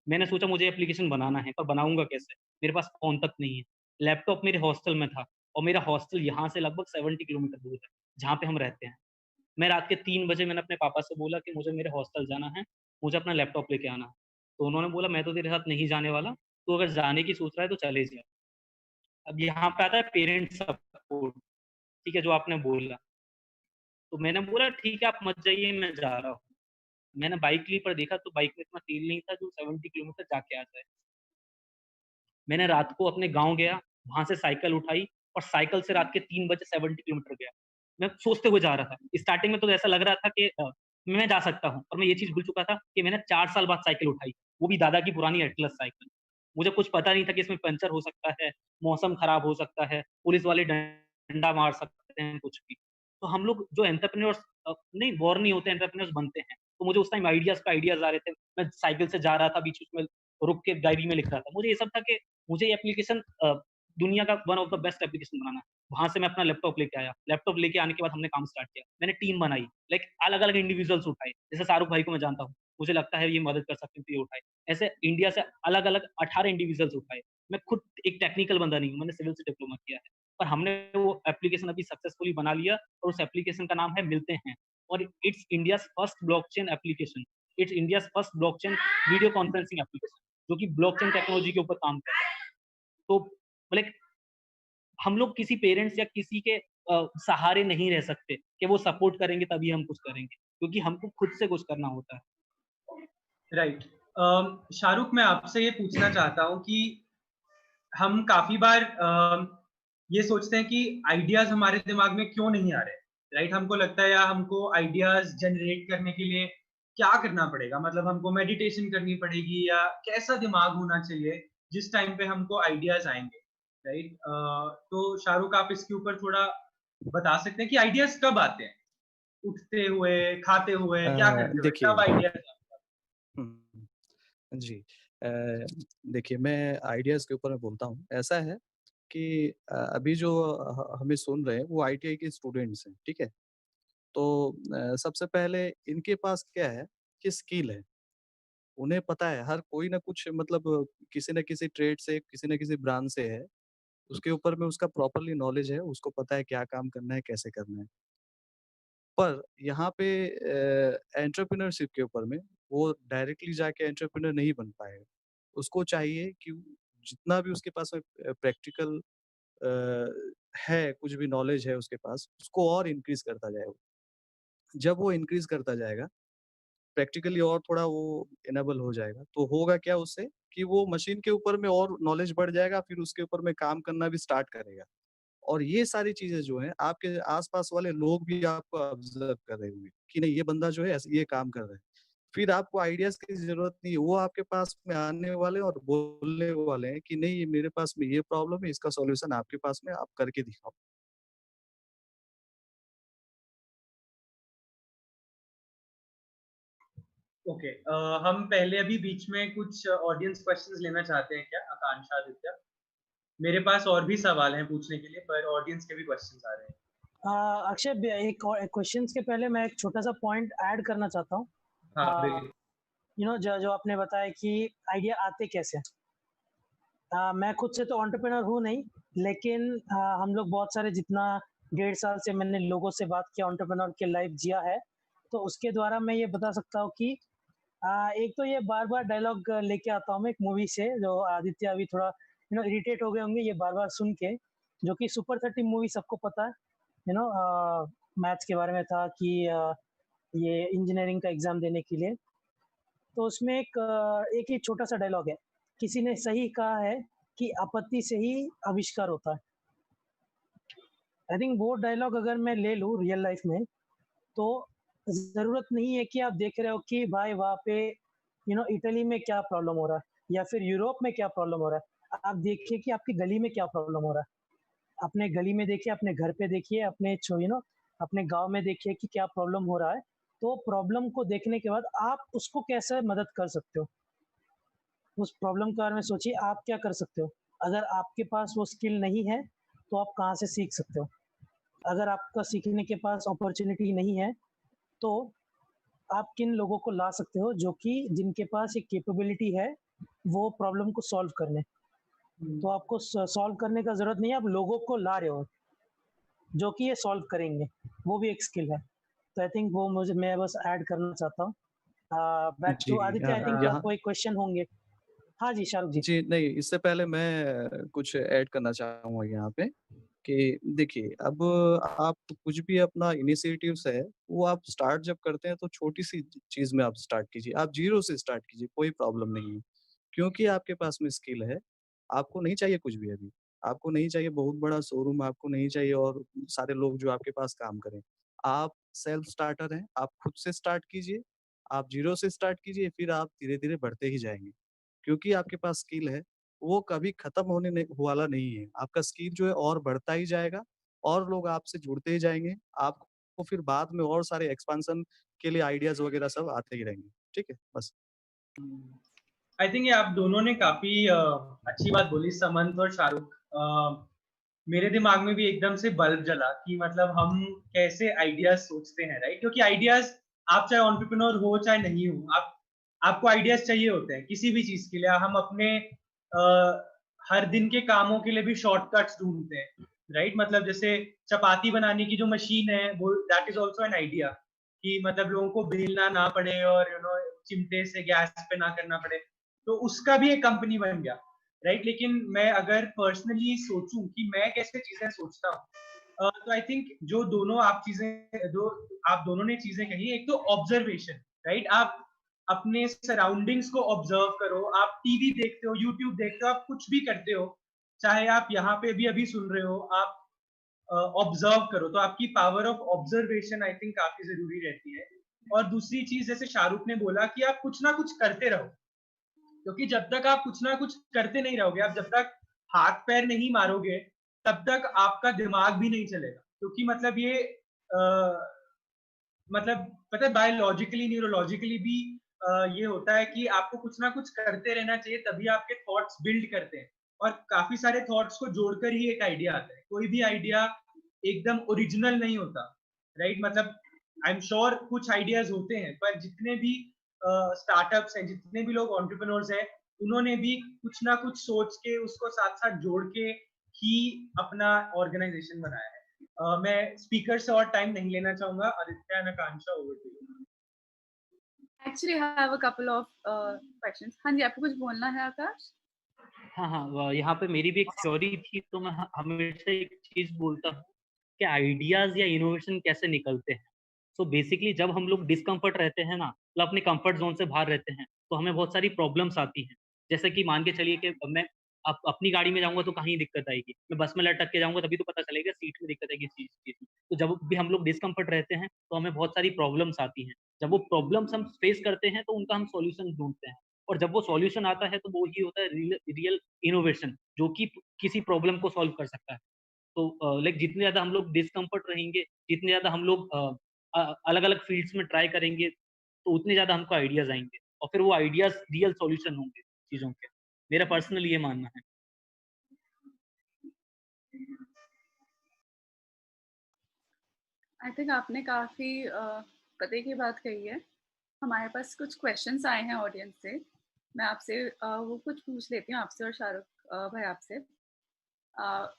मैंने सोचा मुझे एप्लीकेशन बनाना है, पर बनाऊँगा कैसे? मेरे पास फ़ोन तक नहीं है। लैपटॉप मेरे हॉस्टल में था और मेरा हॉस्टल यहाँ से लगभग 70 किलोमीटर दूर है, जहाँ पे हम रहते हैं। मैं रात के 3 बजे मैंने अपने पापा से बोला कि मुझे मेरे हॉस्टल जाना है, मुझे अपना लैपटॉप लेके आना है। तो उन्होंने बोला मैं तो तेरे साथ नहीं जाने वाला, तू अगर जाने की सोच रहा है तो चले जा। अब यहाँ पे आता है पेरेंट्स सपोर्ट, ठीक है, जो आपने बोला। तो मैंने बोला ठीक है आप मत जाइए, मैं जा रहा हूँ। मैंने बाइक ली पर देखा तो बाइक में इतना तेल नहीं था जो 70 किलोमीटर जाके आ जाए। मैंने रात को अपने गाँव गया, वहाँ से साइकिल उठाई और साइकिल से रात के 3 बजे 70 किलोमीटर गया। मैं सोचते हुए जा रहा था। स्टार्टिंग में तो ऐसा लग रहा था कि मैं जा सकता हूँ और मैं ये चीज़ भूल चुका था कि मैंने 4 साल बाद साइकिल उठाई, वो भी दादा की पुरानी एटलस साइकिल। मुझे कुछ पता नहीं था कि इसमें पंचर हो सकता है, मौसम खराब हो सकता है, पुलिस वाले डंडा मार सकते हैं, कुछ भी। तो हम लोग जो एंटरप्रेन्योर्स नहीं वॉर नहीं होते, एंटरप्रेन्योर्स बनते हैं। तो मुझे उस टाइम आइडियाज़ पे आइडियाज़ आ रहे थे। मैं साइकिल से जा रहा था, बीच-बीच में रुक के डायरी में लिख रहा था। मुझे ये सब था कि मुझे ये एप्लीकेशन दुनिया का one of the best application बनाना है। वहाँ से मैं अपना लैपटॉप लेके आया। लैपटॉप लेके आने के बाद हमने काम स्टार्ट किया। मैंने टीम बनाई, लाइक अलग-अलग इंडिविजुअल्स उठाए। जैसे शाहरुख भाई को मैं जानता हूँ, मुझे लगता है ये मदद कर सकते हैं तो ये उठाए। ऐसे इंडिया से अलग-अलग 18 इंडिविजुअल्स उठाए। मैं खुद एक टेक्निकल बंदा नहीं हूँ, मैंने सिविल से डिप्लोमा किया है। पर हमने वो एप्लीकेशन अभी सक्सेसफुली बना लिया और उस एप्लीकेशन का नाम है मिलते हैं और it's India's first blockchain application. It's India's first blockchain video conferencing application जो कि ब्लॉकचेन टेक्नोलॉजी के ऊपर काम करता है। तो लाइक हम लोग किसी पेरेंट्स या किसी के सहारे नहीं रह सकते कि वो सपोर्ट करेंगे तभी हम कुछ करेंगे, क्योंकि हमको खुद से कुछ करना होता है। राइट। शाहरुख, मैं आपसे ये पूछना चाहता हूँ कि हम काफ़ी बार ये सोचते हैं कि आइडियाज़ हमारे दिमाग में क्यों नहीं आ रहे, राइट? हमको लगता है या हमको आइडियाज़ जनरेट करने के लिए क्या करना पड़ेगा? मतलब हमको मेडिटेशन करनी पड़ेगी या कैसा दिमाग होना चाहिए जिस टाइम पे हमको आइडियाज़ आएँगे, राइट? तो शाहरुख, आप इसके ऊपर थोड़ा बता सकते हैं कि आइडियाज़ कब आते हैं? उठते हुए, खाते हुए, क्या करते हुए? देखिए कब आइडियाज़ हुँ, जी। अ, देखिए मैं आइडियाज़ के ऊपर मैं बोलता हूँ। ऐसा है कि अभी जो हमें सुन रहे हैं वो आईटीआई के स्टूडेंट्स हैं, ठीक है? तो सबसे पहले इनके पास क्या है कि स्किल है। उन्हें पता है हर कोई ना कुछ मतलब किसी न किसी ट्रेड से, किसी न किसी ब्रांच से है। उसके ऊपर में उसका प्रॉपर्ली नॉलेज है, उसको पता है क्या काम करना है, कैसे करना है। पर यहाँ पे एंटरप्रेन्योरशिप के ऊपर में वो डायरेक्टली जाके एंटरप्रेन्योर नहीं बन पाएगा। उसको चाहिए कि जितना भी उसके पास में प्रैक्टिकल है, कुछ भी नॉलेज है उसके पास, उसको और इंक्रीज़ करता जाए वो। जब वो इंक्रीज़ करता जाएगा, प्रैक्टिकली और थोड़ा वो इनेबल हो जाएगा, तो होगा क्या उससे कि वो मशीन के ऊपर में और नॉलेज बढ़ जाएगा, फिर उसके ऊपर में काम करना भी स्टार्ट करेगा। और ये सारी चीज़ें जो हैं, आपके आस-पास वाले लोग भी आपको ऑब्ज़र्व कर रहे होंगे कि नहीं ये बंदा जो है ऐसे ये काम कर रहा है। फिर आपको आइडियाज़ की ज़रूरत नहीं है, वो आपके पास में आने वाले हैं और बोलने वाले हैं कि नहीं ये मेरे पास में ये प्रॉब्लम है, इसका सॉल्यूशन आपके पास में है, आप करके दिखाओ। ओके, हम पहले अभी बीच में कुछ ऑडियंस क्वेश्चंस लेना चाहते हैं क्या, आकांक्षा, आदित्य? मेरे पास और भी सवाल हैं पूछने के लिए, पर ऑडियंस के भी क्वेश्चंस आ रहे हैं। अक्षय, एक और क्वेश्चंस के पहले मैं एक छोटा सा पॉइंट ऐड करना चाहता हूँ। हाँ, बिल्कुल। जो जो आपने बताया कि आइडिया आते कैसे। मैं खुद से तो एंटरप्रेन्योर हूँ नहीं, लेकिन हम लोग बहुत सारे जितना 1.5 साल से मैंने लोगों से बात किया, एंटरप्रेन्योर की लाइफ जिया है, तो उसके द्वारा मैं ये बता सकता हूँ कि एक तो ये बार-बार डायलॉग लेके आता हूँ मैं एक मूवी से, जो आदित्य अभी थोड़ा इरिटेट हो गए होंगे ये बार-बार सुन के, जो कि सुपर 30 मूवी सबको पता है। मैथ्स के बारे में था कि ये इंजीनियरिंग का एग्ज़ाम देने के लिए। तो उसमें एक ही छोटा-सा डायलॉग है। किसी ने सही कहा है कि आपत्ति से ही आविष्कार होता है। आई थिंक वो डायलॉग अगर मैं ले लूँ रियल लाइफ में, तो ज़रूरत नहीं है कि आप देख रहे हो कि भाई वहाँ पे इटली में क्या प्रॉब्लम हो रहा है या फिर यूरोप में क्या प्रॉब्लम हो रहा है। आप देखिए कि आपकी गली में क्या प्रॉब्लम हो रहा है। अपने गली में देखिए, अपने घर पे देखिए, अपने गाँव में देखिए कि क्या प्रॉब्लम हो रहा है। तो प्रॉब्लम को देखने के बाद आप उसको कैसे मदद कर सकते हो? उस प्रॉब्लम के बारे में सोचिए, आप क्या कर सकते हो? अगर आपके पास वो स्किल नहीं है, तो आप कहाँ से सीख सकते हो? अगर आपका सीखने के पास अपॉर्च्युनिटी नहीं है, तो आप किन लोगों को ला सकते हो जो कि जिनके पास एक कैपेबिलिटी है, वो प्रॉब्लम को सॉल्व करने। तो आपको सॉल्व करने का ज़रूरत नहीं है, आप लोगों को ला रहे हो, जो कि ये सॉल्व करेंगे, वो भी एक स्किल है। तो आई थिंक वो मैं बस ऐड करना चाहता हूँ। Back ji, to Aditya, I think यहाँ कोई क्वेश्चन होंगे? हाँ जी, शाहरुख जी। जी, नहीं, इससे पहले मैं कुछ ऐड करना चाहूँगा यहाँ पे कि देखिए, अब आप कुछ भी अपना इनिशिएटिव्स है, वो आप स्टार्ट जब करते हैं तो छोटी-सी चीज़ में आप स्टार्ट कीजिए। आप ज़ीरो से स्टार्ट कीजिए, कोई प्रॉब्लम नहीं है। क्योंकि आपके पास में स्किल है, आपको नहीं चाहिए कुछ भी अभी। आपको नहीं चाहिए बहुत बड़ा शोरूम, आपको नहीं चाहिए और सारे लोग जो आपके पास काम करें। आप सेल्फ स्टार्टर हैं, आप खुद से स्टार्ट कीजिए, आप ज़ीरो से स्टार्ट कीजिए, फिर आप धीरे-धीरे बढ़ते ही जाएँगे। क्योंकि आपके पास स्किल है, वो कभी खत्म होने नहीं वाला नहीं है। आपका स्किल जो है और बढ़ता ही जाएगा और लोग आपसे जुड़ते ही जाएँगे। आपको फिर बाद में और सारे एक्सपेंशन के लिए आइडियाज़ वगैरह सब आते ही रहेंगे। ठीक है? बस। आई थिंक ये आप दोनों ने काफी अच्छी बात बोली, समंत और शाहरुख। मेरे दिमाग में भी एकदम से बल्ब जला कि मतलब हम कैसे आइडियाज सोचते हैं, राइट? क्योंकि आइडियाज, आप चाहे एंटरप्रेन्योर हो चाहे नहीं हो, आपको आइडियाज चाहिए होते हैं किसी भी चीज के लिए। हम अपने हर दिन के कामों के लिए भी शॉर्टकट्स ढूंढते हैं, राइट? मतलब जैसे चपाती बनाने की जो मशीन है, वो that is also an idea, कि मतलब लोगों को बेलना ना पड़े और चिमटे से गैस पे ना करना पड़े, तो उसका भी एक कंपनी बन गया, राइट? लेकिन मैं अगर पर्सनली सोचूं कि मैं कैसे चीजें सोचता हूँ, तो आई थिंक जो आप दोनों ने चीजें कही, एक तो ऑब्जर्वेशन, राइट? आप अपने सराउंडिंग्स को ऑब्जर्व करो। आप टीवी देखते हो, यूट्यूब देखते हो, आप कुछ भी करते हो, चाहे आप यहाँ पे भी अभी सुन रहे हो, आप ऑब्जर्व करो। तो आपकी power of observation I think काफी जरूरी रहती है। और दूसरी चीज, जैसे शाहरुख ने बोला कि आप कुछ ना कुछ करते रहो, क्योंकि जब तक आप कुछ ना कुछ करते नहीं रहोगे, आप जब तक हाथ पैर नहीं मारोगे, तब तक आपका दिमाग भी नहीं चलेगा। क्योंकि मतलब ये मतलब पता है, बायोलॉजिकली न्यूरोलॉजिकली भी ये होता है कि आपको कुछ ना कुछ करते रहना चाहिए, तभी आपके थॉट्स बिल्ड करते हैं। और काफी सारे थॉट्स को जोड़कर ही एक आइडिया आता है। कोई भी आइडिया एकदम ओरिजिनल नहीं होता, राइट? मतलब आई एम श्योर कुछ आइडियाज होते हैं, पर जितने भी स्टार्टअप्स हैं, जितने भी लोग एंटरप्रेन्योर्स हैं, उन्होंने भी कुछ ना कुछ सोच के उसको साथ साथ जोड़ के ही अपना ऑर्गेनाइजेशन बनाया है। मैं स्पीकर से और टाइम नहीं लेना चाहूंगा। Aditya and Akanksha, over to you. Actually, I have a couple of questions. हाँ जी, आपको कुछ बोलना है आकाश? हाँ, यहाँ पे मेरी भी एक थ्योरी थी, तो मैं हमेशा एक चीज़ बोलता हूँ कि आइडियाज़ या इनोवेशन कैसे निकलते हैं। सो बेसिकली जब हम लोग डिस्कम्फर्ट रहते हैं ना, मतलब अपने कंफर्ट ज़ोन से बाहर रहते हैं, तो हमें बहुत सारी प्रॉब्लम्स आती हैं। जैसे कि मान के चलिए कि मैं अपनी गाड़ी में जाऊँगा तो कहीं दिक्कत आएगी, मैं बस में लटक के जाऊँगा तभी तो पता चलेगा, सीट में दिक्कत आएगी, चीज़ में। तो जब भी हम लोग डिस्कम्फर्ट रहते हैं, तो हमें बहुत सारी प्रॉब्लम्स आती हैं। जब वो प्रॉब्लम्स हम फेस करते हैं, तो उनका हम सॉल्यूशन ढूँढते हैं। और जब वो सॉल्यूशन आता है, तो वो ही होता है रियल इनोवेशन, जो कि किसी प्रॉब्लम को सॉल्व कर सकता है। तो लाइक जितने ज़्यादा हम लोग डिस्कम्फर्ट रहेंगे, जितने ज़्यादा हम लोग अलग-अलग फ़ील्ड्स में ट्राई करेंगे, तो उतने ज़्यादा हमको आइडियाज़ आएँगे और फिर वो आइडियाज़ रियल सॉल्यूशन होंगे चीज़ों के। मेरा पर्सनली ये मानना है। आई थिंक आपने काफ़ी पते की बात कही है। हमारे पास कुछ क्वेश्चंस आए हैं ऑडियंस से। मैं आपसे वो कुछ पूछ लेती हूँ आपसे और शाहरुख भाई आपसे।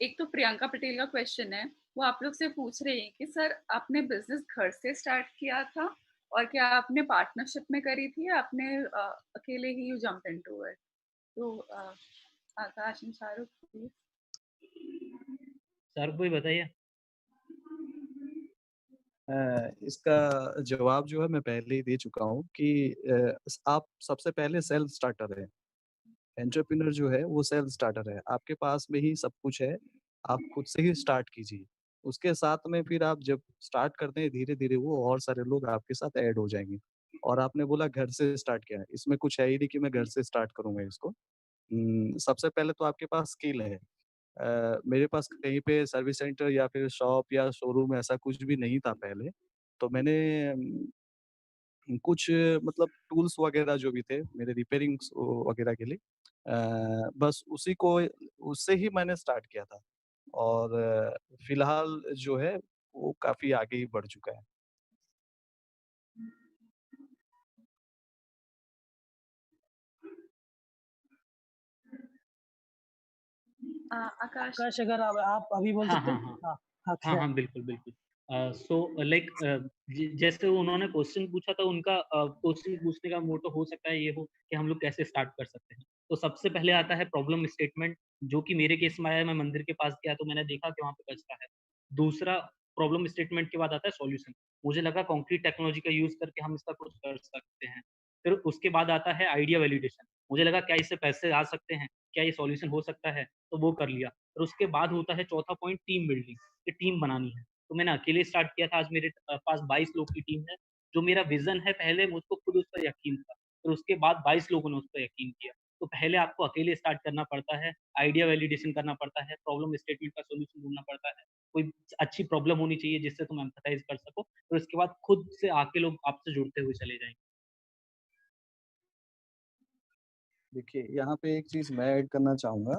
एक तो प्रियंका पटेल का क्वेश्चन है, वो आप लोग से पूछ रही हैं कि सर आपने बिज़नेस घर से स्टार्ट किया था और क्या आपने पार्टनरशिप में करी थी या आपने अकेले ही यू जंप इनटू इट? तो आकाश एंड शाहरुख प्लीज़। शाहरुख भाई बताइए। इसका जवाब जो है मैं पहले ही दे चुका हूँ कि आप सबसे पहले सेल्फ स्टार्टर हैं। एंटरप्रेन्योर जो है वो सेल्फ स्टार्टर है, आपके पास में ही सब कुछ है, आप खुद से ही स्टार्ट कीजिए। उसके साथ में फिर आप जब स्टार्ट करते हैं धीरे-धीरे वो और सारे लोग आपके साथ ऐड हो जाएँगे। और आपने बोला घर से स्टार्ट किया है, इसमें कुछ है ही नहीं कि मैं घर से स्टार्ट करूँगा इसको। सबसे पहले तो आपके पास स्किल है। मेरे पास कहीं पे सर्विस सेंटर या फिर शॉप या शोरूम ऐसा कुछ भी नहीं था पहले। तो मैंने कुछ मतलब टूल्स वगैरह जो भी थे मेरे रिपेयरिंग्स वगैरह के लिए बस उसी को उससे ही मैंने स्टार्ट किया था। और फिलहाल जो है वो काफ़ी आगे ही बढ़ चुका है। आकाश। आकाश, अगर आप अभी बोल हाँ, सकते हाँ, हैं? हाँ। हाँ, हाँ, अच्छा। हाँ, बिल्कुल, बिल्कुल। सो लाइक जैसे उन्होंने क्वेश्चन पूछा था उनका क्वेश्चन पूछने का मोटो हो सकता है ये हो कि हम लोग कैसे स्टार्ट कर सकते हैं। तो सबसे पहले आता है प्रॉब्लम स्टेटमेंट जो कि मेरे केस में आया मैं मंदिर के पास गया तो मैंने देखा कि वहाँ पे कचरा है। दूसरा प्रॉब्लम स्टेटमेंट के बाद आता है सॉल्यूशन। मुझे लगा कंक्रीट टेक्नोलॉजी का यूज़ करके हम इसका कुछ कर सकते हैं। फिर उसके बाद आता है आइडिया वैलिडेशन। मुझे लगा क्या इससे पैसे आ सकते हैं? क्या ये सॉल्यूशन हो सकता है? तो वो कर लिया। फिर उसके बाद होता है चौथा पॉइंट टीम बिल्डिंग, कि टीम बनानी है। तो मैंने अकेले स्टार्ट किया था, आज मेरे पास 22 लोग की टीम है। जो मेरा विज़न है पहले मुझको खुद उस पर यकीन था, फिर उसके बाद 22 लोगों ने उस पे यकीन किया। तो पहले आपको अकेले स्टार्ट करना पड़ता है, आइडिया वैलिडेशन करना पड़ता है, प्रॉब्लम स्टेटमेंट का सॉल्यूशन ढूँढना पड़ता है। कोई अच्छी प्रॉब्लम होनी चाहिए जिससे तुम एम्पैथाइज़ कर सको, फिर उसके बाद खुद से आके लोग आपसे जुड़ते हुए चले जाएँगे। देखिए, यहाँ पे एक चीज़ मैं ऐड करना चाहूँगा।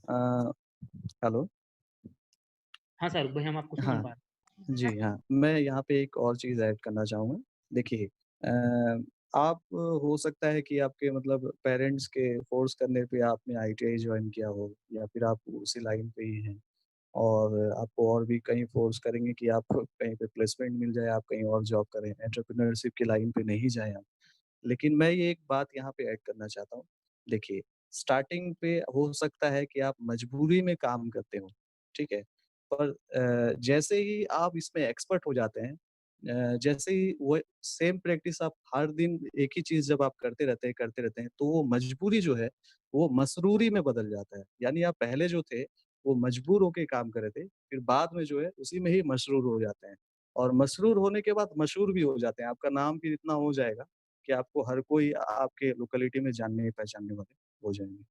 अ, हेलो? हाँ सर, वही हम आपको सुन हाँ। पा रहे जी, हाँ। मैं यहाँ पे एक और चीज़ ऐड करना चाहूँगा। देखिए आप हो सकता है कि आपके मतलब पेरेंट्स के फ़ोर्स करने पे आपने आईटीआई जॉइन किया हो या फिर आप उसी लाइन पे ही हैं और आपको और भी कहीं फ़ोर्स करेंगे कि आप कहीं पे प्लेसमेंट मिल जाए, आप कहीं और जॉब करें, एंटरप्रेन्योरशिप की लाइन पे नहीं जाएँ आप। लेकिन मैं ये एक बात यहाँ पे ऐड करना चाहता हूँ। देखिए, स्टार्टिंग पे हो सकता है कि आप मजबूरी में काम करते हो, ठीक है? पर जैसे ही आप इसमें एक्सपर्ट हो जाते हैं जैसे ही वो सेम प्रैक्टिस आप हर दिन एक ही चीज़ जब आप करते रहते हैं, तो वो मजबूरी जो है, वो मसरूरी में बदल जाता है। यानी आप पहले जो थे, वो मजबूर होके काम कर रहे थे, फिर बाद में जो है, उसी में ही मशरूर हो जाते हैं और मसरूर होने के बाद मशहूर भी हो जाते हैं। आपका नाम फिर इतना हो जाएगा कि आपको हर कोई आपके लोकेलिटी में जानने-पहचानने वाले हो जाएँगे।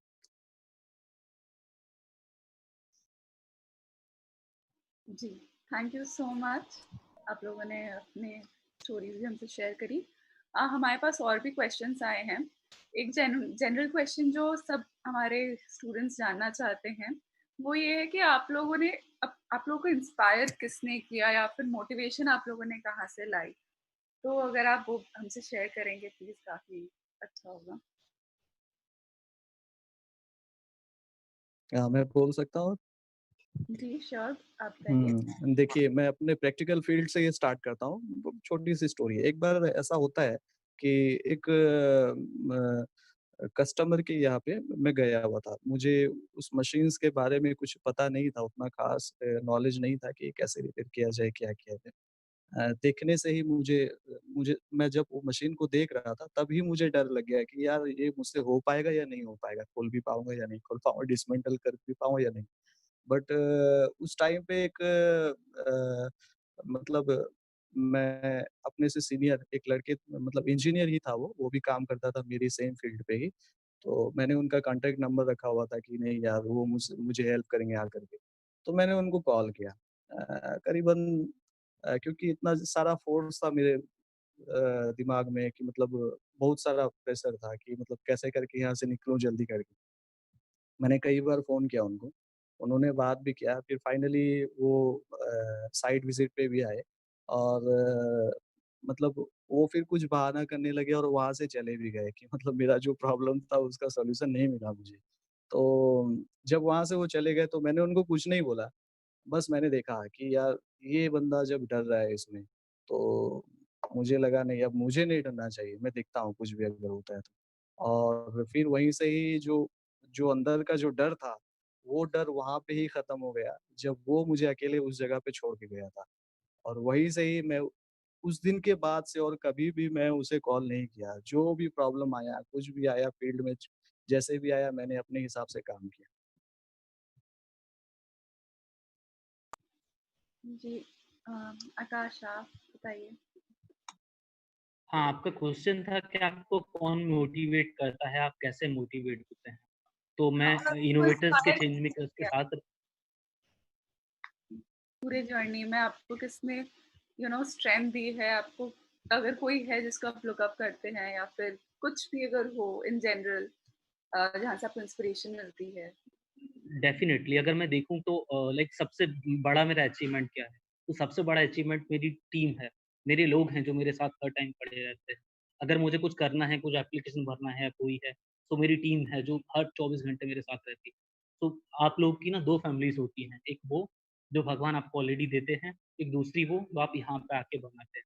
जी, थैंक यू सो मच। आप लोगों ने अपने स्टोरीज़ भी हमसे शेयर करी। हमारे पास और भी क्वेश्चन्स आए हैं। एक जनरल क्वेश्चन जो सब हमारे स्टूडेंट्स जानना चाहते हैं, वो ये है कि आप लोगों को इंस्पायर किसने किया या फिर मोटिवेशन आप लोगों ने कहाँ से लाई? तो अगर आप वो हमसे शेयर करेंगे प्लीज़ काफ़ी अच्छा होगा। क्या मैं बोल सकता हूँ? जी, श्योर, आप कहिए। देखिए मैं अपने प्रैक्टिकल फ़ील्ड से ये स्टार्ट करता हूँ। छोटी-सी स्टोरी है। एक बार ऐसा होता है कि एक कस्टमर के यहाँ पे मैं गया हुआ था। मुझे उस मशीन्स के बारे में कुछ पता नहीं था, उतना ख़ास नॉलेज नहीं था कि कैसे रिपेयर किया जाए, क्या किया जाए। देखने से ही मुझे मुझे मैं जब वो मशीन को देख रहा था, तभी मुझे डर लग गया कि यार ये मुझसे हो पाएगा या नहीं हो पाएगा? खोल भी पाऊँगा या नहीं खोल पाऊँगा? डिसमेंटल कर भी पाऊँगा या नहीं? बट उस टाइम पे एक मतलब मैं अपने से सीनियर एक लड़के मतलब इंजीनियर ही था वो भी काम करता था मेरी सेम फील्ड पे ही। तो मैंने उनका कॉन्टैक्ट नंबर रखा हुआ था कि नहीं यार वो मुझे हेल्प करेंगे आ करके। तो मैंने उनको कॉल किया। करीबन क्योंकि इतना सारा फ़ोर्स था मेरे दिमाग में कि मतलब बहुत सारा प्रेशर था कि मतलब कैसे करके यहाँ से निकलूँ जल्दी करके। मैंने कई बार फ़ोन किया उनको, उन्होंने बात भी किया, फिर फाइनली वो साइट विज़िट पे भी आए और मतलब वो फिर कुछ बहाना करने लगे और वहाँ से चले भी गए कि मतलब मेरा जो प्रॉब्लम था उसका सॉल्यूशन नहीं मिला मुझे। तो जब वहाँ से वो चले गए तो मैंने उनको कुछ नहीं बोला, बस मैंने देखा कि यार ये बंदा जब डर रहा है इसमें, तो मुझे लगा नहीं अब मुझे नहीं डरना चाहिए, मैं देखता हूँ कुछ भी अगर होता है तो। और फिर वहीं से ही जो जो अंदर का जो डर था, वो डर वहाँ पे ही ख़त्म हो गया, जब वो मुझे अकेले उस जगह पे छोड़ के गया था। और वहीं से ही मैं उस दिन के बाद से और कभी भी मैं उसे कॉल नहीं किया। जो भी प्रॉब्लम आया, कुछ भी आया फील्ड में, जैसे भी आया मैंने अपने हिसाब से काम किया। जी आकाश आप बताइए। हाँ, आपका क्वेश्चन था कि आपको कौन मोटिवेट करता है, आप कैसे मोटिवेट होते हैं? तो मैं आपको इनोवेटर्स के इंस्पायर चेंज मेकर्स के किया साथ पूरे जर्नी में, आपको किसने स्ट्रेंथ दी है आपको? अगर कोई है जिसको आप लुक अप करते हैं, या फिर कुछ भी अगर हो इन जनरल जहाँ से आपको इंस्पिरेशन मिलती है। डेफिनेटली अगर मैं देखूँ तो लाइक सबसे बड़ा मेरा अचीवमेंट क्या है? तो सबसे बड़ा अचीवमेंट मेरी टीम है। मेरे लोग हैं जो मेरे साथ हर टाइम खड़े रहते हैं। अगर मुझे कुछ करना है, कुछ एप्लीकेशन भरना है, कोई है, तो मेरी टीम है जो हर 24 घंटे मेरे साथ रहती है। तो आप लोग की ना 2 फैमिलीज़ होती हैं। एक वो जो भगवान आपको ऑलरेडी देते हैं, एक दूसरी वो जो आप यहाँ पे आके बनाते हैं।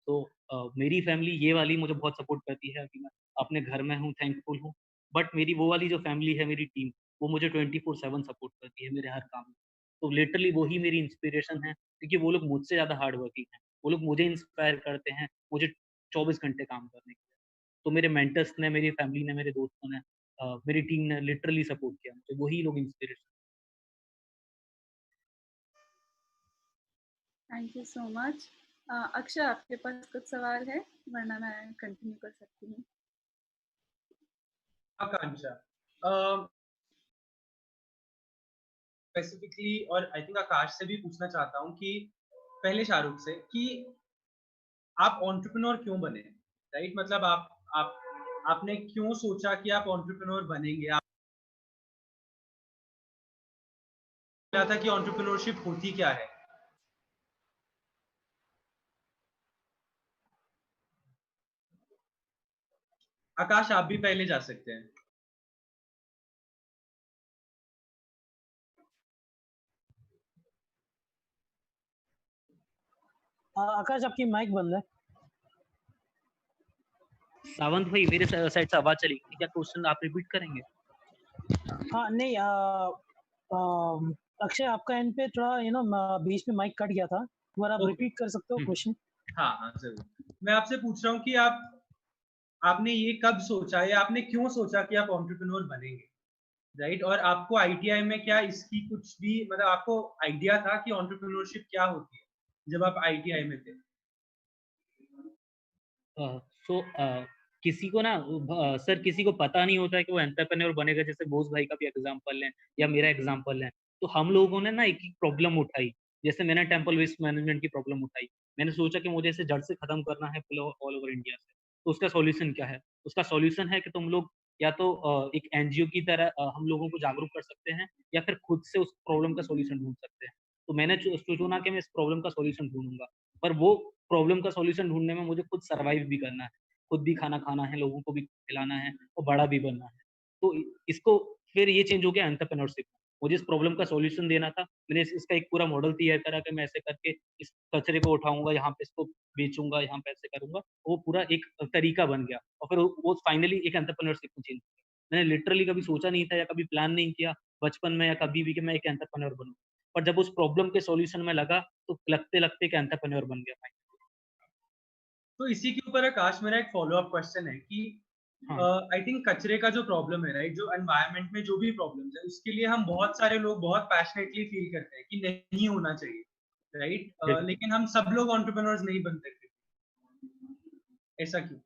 तो मेरी फैमिली ये वाली मुझे बहुत सपोर्ट करती है। अभी मैं अपने घर में हूँ, थैंकफुल हूँ। बट मेरी वो वाली जो फैमिली है, मेरी टीम, वो मुझे 24/7 सपोर्ट करती है मेरे हर काम में। तो लिटरली वही मेरी इंस्पिरेशन है, क्योंकि वो लोग मुझसे ज़्यादा हार्ड वर्किंग हैं। वो लोग मुझे इंस्पायर करते हैं, मुझे 24 घंटे काम करने के लिए। तो मेरे मेंटर्स ने, मेरी फैमिली ने, मेरे दोस्तों ने, मेरी टीम ने लिटरली सपोर्ट किया मुझे। वही लोग inspiration. Thank you so much. Akshay आपके पास कुछ सवाल है, वरना मैं कंटिन्यू कर सकती हूँ। आकांक्षा स्पेसिफिकली, और आई थिंक आकाश से भी पूछना चाहता हूँ कि पहले शाहरुख से कि आप एंटरप्रेन्योर क्यों बने, राइट? मतलब आपने क्यों सोचा कि आप एंटरप्रेन्योर बनेंगे? आप क्या था कि एंटरप्रेन्योरशिप होती क्या है? आकाश आप भी पहले जा सकते हैं। आकाश आपकी माइक बंद है। सावंत भाई मेरे साइड से आवाज़ चली गई। क्या क्वेश्चन आप रिपीट करेंगे? हाँ नहीं, अक्षय आपका एंड पे थोड़ा बीच में माइक कट गया था। एक बार आप ओके, रिपीट कर सकते हो क्वेश्चन? हाँ हाँ जरूर। मैं आपसे पूछ रहा हूँ कि आपने ये कब सोचा या आपने क्यों सोचा कि आप एंटरप्रेन्योर बनेंगे, राइट? और आपको आईटीआई में क्या इसकी कुछ भी मतलब आपको आइडिया था कि एंटरप्रेन्योरशिप क्या होती है जब आप आईटीआई में थे? सो किसी को ना सर किसी को पता नहीं होता है कि वो एंटरप्रेन्योर बनेगा। जैसे बोस भाई का भी एग्जांपल लें या मेरा एग्जांपल लें, तो हम लोगों ने ना एक एक प्रॉब्लम उठाई। जैसे मैंने टेम्पल वेस्ट मैनेजमेंट की प्रॉब्लम उठाई। मैंने सोचा कि मुझे इसे जड़ से खत्म करना है ऑल ओवर इंडिया से। तो उसका सॉल्यूशन क्या है? उसका सॉल्यूशन है कि तुम लोग या तो एक एनजीओ की तरह हम लोगों को जागरूक कर सकते हैं, या फिर खुद से उस प्रॉब्लम का सॉल्यूशन ढूंढ सकते हैं। तो मैंने चुना कि मैं इस प्रॉब्लम का सॉल्यूशन ढूंढूंगा। पर वो प्रॉब्लम का सॉल्यूशन ढूंढने में मुझे खुद सर्वाइव भी करना है, खुद भी खाना खाना है, लोगों को भी खिलाना है और बड़ा भी बनना है। तो इसको फिर ये चेंज हो गया एंटरप्रेन्योरशिप। मुझे इस प्रॉब्लम का सॉल्यूशन देना था। मैंने इसका एक पूरा मॉडल तैयार करा कि मैं ऐसे करके इस कचरे को उठाऊँगा, यहाँ पे इसको बेचूँगा, यहाँ पे ऐसे करूँगा। वो पूरा एक तरीका बन गया और फिर वो फाइनली एक एंटरप्रेन्योरशिप में चेंज हो गया। मैंने लिटरली कभी सोचा नहीं था या कभी प्लान नहीं किया बचपन में या कभी भी कि मैं एक एंटरप्रेन्योर बनूँ। पर जब उस प्रॉब्लम के सॉल्यूशन में लगा, तो लगते-लगते एक एंटरप्रेन्योर बन गया फाइनली। तो इसी के ऊपर आकाश मेरा एक फॉलो अप क्वेश्चन है कि हाँ। आई थिंक कचरे का जो प्रॉब्लम है, राइट, जो एनवायरनमेंट में जो भी प्रॉब्लम्स है उसके लिए हम बहुत सारे लोग बहुत पैशनेटली फील करते हैं कि नहीं होना चाहिए, राइट? बिल्कुल। लेकिन हम सब लोग एंटरप्रेन्योर्स नहीं बन सकते। ऐसा क्यों?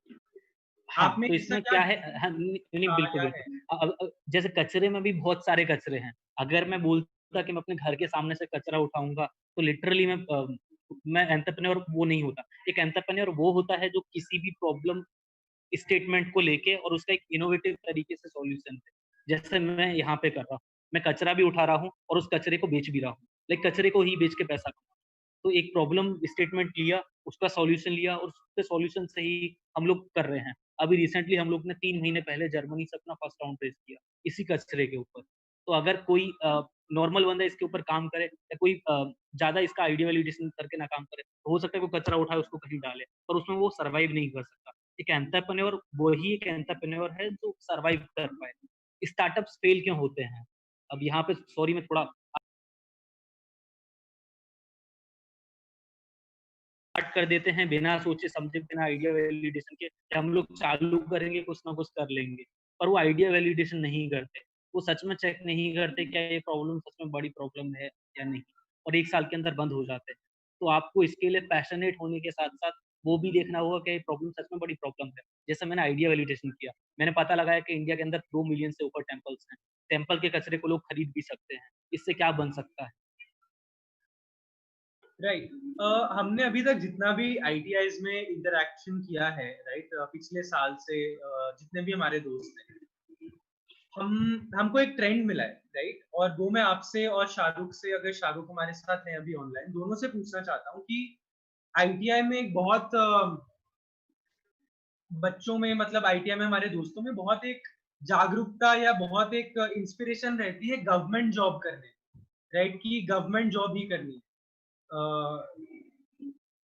हाँ, आप में तो ऐसा इसमें क्या क्या है, हाँ, नहीं, नहीं, बिल्कुल, आया है? बिल्कुल। जैसे कचरे में भी बहुत सारे कचरे हैं। अगर मैं बोलता कि मैं अपने घर के सामने से कचरा उठाऊँगा, तो लिटरली मैं एंटरप्रेन्योर वो नहीं होता। एक एंटरप्रेन्योर वो होता है जो किसी भी प्रॉब्लम स्टेटमेंट को लेके और उसका एक इनोवेटिव तरीके से सॉल्यूशन दे। जैसे मैं यहाँ पे कर रहा हूँ, मैं कचरा भी उठा रहा हूँ और उस कचरे को बेच भी रहा हूँ। लाइक कचरे को ही बेच के पैसा कमा। तो एक प्रॉब्लम स्टेटमेंट लिया, उसका सॉल्यूशन लिया और उसके सॉल्यूशन से ही हम लोग कर रहे हैं। अभी रिसेंटली हम लोग ने 3 महीने पहले जर्मनी से अपना फर्स्ट राउंड रेज़ किया, इसी कचरे के ऊपर। तो अगर कोई नॉर्मल बंदा इसके ऊपर काम करे या कोई ज़्यादा इसका आइडिया वैलिडेशन करके ना काम करे, तो हो सकता है कोई कचरा उठाए उसको कहीं डाले, पर उसमें वो सर्वाइव नहीं कर सकता। एक एंटरप्रेन्योर वही एक एंटरप्रेन्योर है जो सर्वाइव कर पाए। स्टार्टअप्स फेल क्यों होते हैं? अब यहाँ पे सॉरी मैं थोड़ा कर देते हैं बिना सोचे समझे, बिना आइडिया वैलिडेशन के कि हम लोग चालू करेंगे, कुछ ना कुछ कर लेंगे। पर वो आइडिया वैलिडेशन नहीं करते। वो सच में चेक नहीं करते क्या ये प्रॉब्लम सच में बड़ी प्रॉब्लम है या नहीं, और 1 साल के अंदर बंद हो जाते हैं। तो आपको इसके लिए पैशनेट होने के साथ-साथ वो भी देखना होगा कि ये प्रॉब्लम सच में बड़ी प्रॉब्लम है। जैसे मैंने आइडिया वैलिडेशन किया, मैंने पता लगाया कि इंडिया के अंदर 2 मिलियन से ऊपर टेम्पल्स हैं। टेम्पल के कचरे को लोग खरीद भी सकते हैं। इससे क्या बन सकता है? राइट। हमने अभी तक जितना भी आईटीआईज में इंटरेक्शन किया है, राइट, पिछले साल से जितने भी हमारे दोस्त हैं, हमको एक ट्रेंड मिला है, राइट। और वो मैं आपसे और शाहरुख से, अगर शाहरुख हमारे साथ हैं अभी ऑनलाइन, दोनों से पूछना चाहता हूँ कि आईटीआई में एक बहुत बच्चों में, मतलब आईटीआई में हमारे दोस्तों में बहुत एक जागरूकता या बहुत एक इंस्पिरेशन रहती है गवर्नमेंट जॉब करने, राइट, कि गवर्नमेंट जॉब ही करनी है।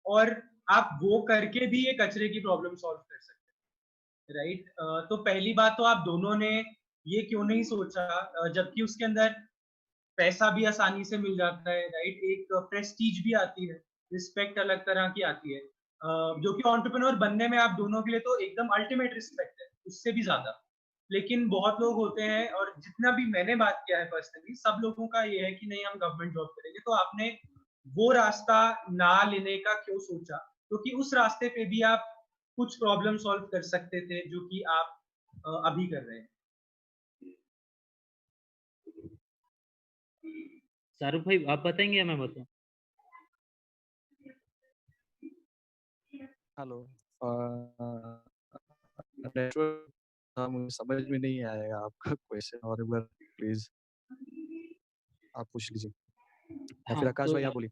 और आप वो करके भी ये कचरे की प्रॉब्लम सॉल्व कर सकते हैं, राइट। तो पहली बात तो आप दोनों ने ये क्यों नहीं सोचा, जबकि उसके अंदर पैसा भी आसानी से मिल जाता है, राइट, एक प्रेस्टीज भी आती है, रिस्पेक्ट अलग तरह की आती है, जो कि एंटरप्रेन्योर बनने में आप दोनों के लिए तो एकदम अल्टीमेट रिस्पेक्ट है, उससे भी ज्यादा। लेकिन बहुत लोग होते हैं, और जितना भी मैंने बात किया है पर्सनली, सब लोगों का ये है कि नहीं, हम गवर्नमेंट जॉब करेंगे। तो आपने वो रास्ता ना लेने का क्यों सोचा? क्योंकि उस रास्ते पे भी आप कुछ प्रॉब्लम सॉल्व कर सकते थे, जो कि आप अभी कर रहे हैं। शाहरुख भाई आप बताएंगे या मैं बताऊं? हेलो। नेटवर्क मुझे समझ में नहीं आएगा आपका क्वेश्चन, और एक बार प्लीज आप पूछ लीजिए, या हाँ, फिर आकाश तो भाई आप बोलिए।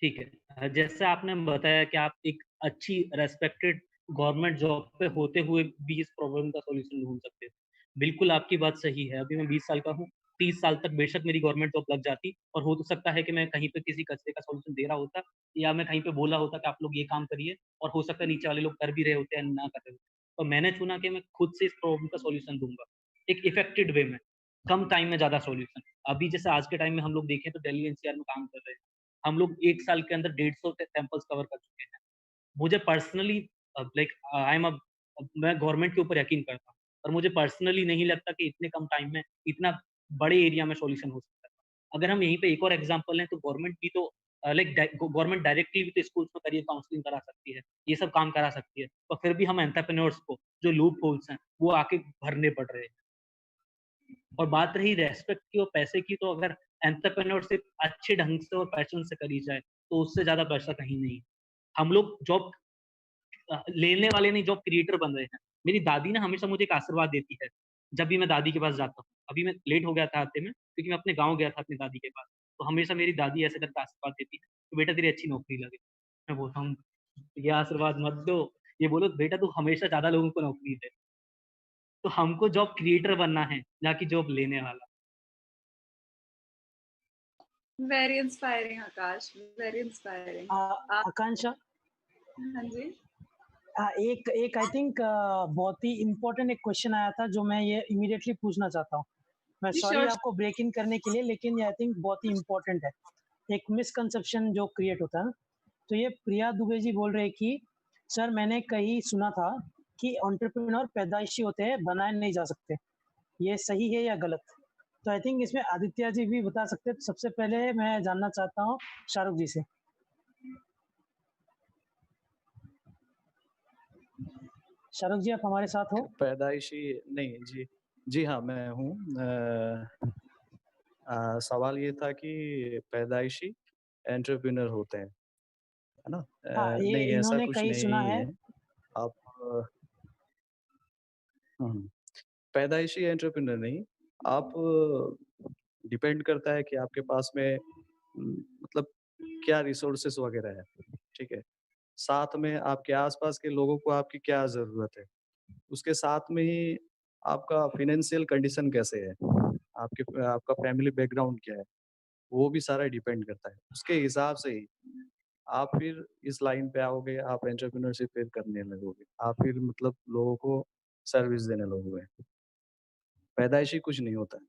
ठीक है। जैसे आपने बताया कि आप एक अच्छी रेस्पेक्टेड गवर्नमेंट जॉब पे होते हुए भी इस प्रॉब्लम का सॉल्यूशन ढूँढ सकते हैं। बिल्कुल आपकी बात सही है। अभी मैं 20 साल का हूँ, 30 साल तक बेशक मेरी गवर्नमेंट जॉब लग जाती, और हो तो सकता है कि मैं कहीं पे किसी कचरे का सॉल्यूशन दे रहा होता, या मैं कहीं पे बोला होता कि आप लोग ये काम करिए, और हो सकता है नीचे वाले लोग कर भी रहे होते या ना कर रहे होते। तो मैंने चुना कि मैं खुद से इस प्रॉब्लम का सॉल्यूशन दूँगा, एक इफेक्टिव वे में, कम टाइम में ज़्यादा सॉल्यूशन। अभी जैसे आज के टाइम में हम लोग देखें तो दिल्ली एनसीआर में काम कर रहे हैं। हम लोग 1 साल के अंदर 150 टेम्पल्स कवर कर चुके हैं। मुझे personally like I am a मैं गवर्नमेंट के ऊपर यकीन करता हूँ, और मुझे पर्सनली नहीं लगता कि इतने कम टाइम में इतना बड़े एरिया में सॉल्यूशन हो सकता है। अगर हम यहीं पे एक और एग्जांपल लें तो गवर्नमेंट भी तो गवर्नमेंट डायरेक्टली भी तो स्कूल्स में करियर काउंसलिंग करा सकती है, ये सब काम करा सकती है। और फिर भी हम एंटरप्रेन्योर्स को जो लूप होल्स हैं, वो आके भरने पड़ रहे हैं। और बात रही रेस्पेक्ट की और पैसे की, तो अगर एंटरप्रेन्योरशिप अच्छे ढंग से और पैशन से करी जाए, तो उससे ज़्यादा पैसा कहीं नहीं है। हम लोग जॉब लेने वाले नहीं, जॉब क्रिएटर बन रहे हैं। मेरी दादी ना हमेशा मुझे एक आशीर्वाद देती है, जब भी मैं दादी के पास जाता हूँ। अभी मैं लेट हो गया था आते में, क्योंकि मैं अपने गाँव गया था अपनी दादी के पास। तो हमेशा मेरी दादी ऐसे करके आशीर्वाद देती है, "तो बेटा तेरी अच्छी नौकरी लगे।" मैं बोलता हूँ, "ये आशीर्वाद मत दो, ये बोलो बेटा तू हमेशा ज़्यादा लोगों को नौकरी दे।" तो हमको जॉब क्रिएटर बनना है, ना कि जॉब लेने वाला। वेरी इंस्पायरिंग आकाश, वेरी इंस्पायरिंग। आकांक्षा, हाँ जी। एक एक आई थिंक बहुत ही इम्पोर्टेंट एक क्वेश्चन आया था, जो मैं ये इमीडिएटली पूछना चाहता हूँ। मैं जी सॉरी श्योर। आपको ब्रेक इन करने के लिए, लेकिन ये आई थिंक बहुत ही इम्पोर्टेंट है। एक मिसकंसेप्शन जो क्रिएट होता है ना, तो ये प्रिया दुबे जी बोल रहे कि सर मैंने कहीं सुना था कि एंटरप्रेन्योर पैदाइशी होते हैं, बनाए नहीं जा सकते। ये सही है या गलत? तो आई थिंक इसमें आदित्य जी भी बता सकते हैं। तो सबसे पहले मैं जानना चाहता हूँ शाहरुख जी से। शाहरुख जी, आप हमारे साथ हो? पैदाइशी नहीं जी। जी हाँ, मैं हूँ। सवाल ये था कि पैदाइशी एंटरप्रेन्योर होते हैं, है ना? हाँ, ये नहीं, ऐसा इन्होंने कुछ कहीं सुना नहीं है। है। आप पैदाइशी एंटरप्रेन्योर नहीं, आप डिपेंड करता है कि आपके पास में मतलब क्या रिसोर्सेस वगैरह है, ठीक है? साथ में आपके आस-पास के लोगों को आपकी क्या ज़रूरत है? उसके साथ में ही आपका फाइनेंशियल कंडीशन कैसे है? आपका फैमिली बैकग्राउंड क्या है? वो भी सारा डिपेंड करता है। उसके हिसाब से ही आप फिर इस लाइन पे आओगे, आप एंटरप्रेन्योरशिप फिर करने लगोगे। आप फिर मतलब लोगों को सर्विस देने लगोगे। पैदाइशी कुछ नहीं होता है।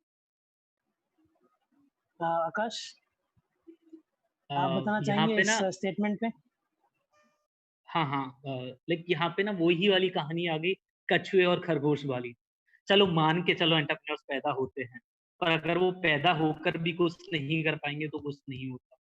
आकाश, आप बताना यहाँ चाहेंगे पे इस ना स्टेटमेंट पे? हाँ, हाँ, लाइक यहाँ पे ना वही वाली कहानी आ गई, कछुए और खरगोश वाली। चलो मान के चलो एंटरप्रेन्योर्स पैदा होते हैं, पर अगर वो पैदा होकर भी कुछ नहीं कर पाएँगे तो कुछ नहीं होता।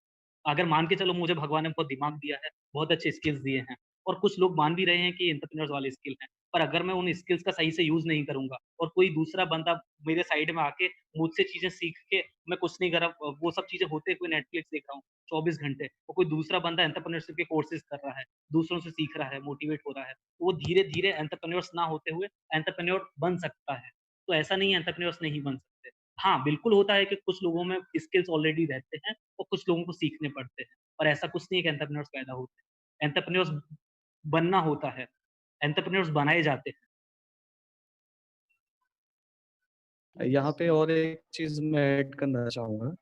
अगर मान के चलो मुझे भगवान ने बहुत दिमाग दिया है, बहुत अच्छे स्किल्स दिए हैं और कुछ लोग मान भी रहे हैं कि एंटरप्रेन्योर्स वाले स्किल हैं, पर अगर मैं उन स्किल्स का सही से यूज़ नहीं करूँगा और कोई दूसरा बंदा मेरे साइड में आके मुझसे चीज़ें सीख के मैं कुछ नहीं कर रहा, वो सब चीज़ें होते हुए नेटफ्लिक्स देख रहा हूँ 24 घंटे और कोई दूसरा बंदा एंटरप्रेन्योरशिप के कोर्सेज़ कर रहा है, दूसरों से सीख रहा है, मोटिवेट हो रहा है, तो वो धीरे-धीरे एंटरप्रेन्योर्स ना होते हुए एंटरप्रेन्योर बन सकता है। तो ऐसा नहीं है एंटरप्रेन्योर्स नहीं बन सकते। हाँ, बिल्कुल होता है कि कुछ लोगों में स्किल्स ऑलरेडी रहते हैं और कुछ लोगों को सीखने पड़ते हैं। और ऐसा कुछ नहीं है कि एंटरप्रेन्योर्स पैदा होते हैं। एंटरप्रेन्योर्स बनना होता है, एंटरप्रेन्योर्स बनाए जाते हैं। यहाँ पे और एक चीज़ मैं ऐड करना चाहूँगा।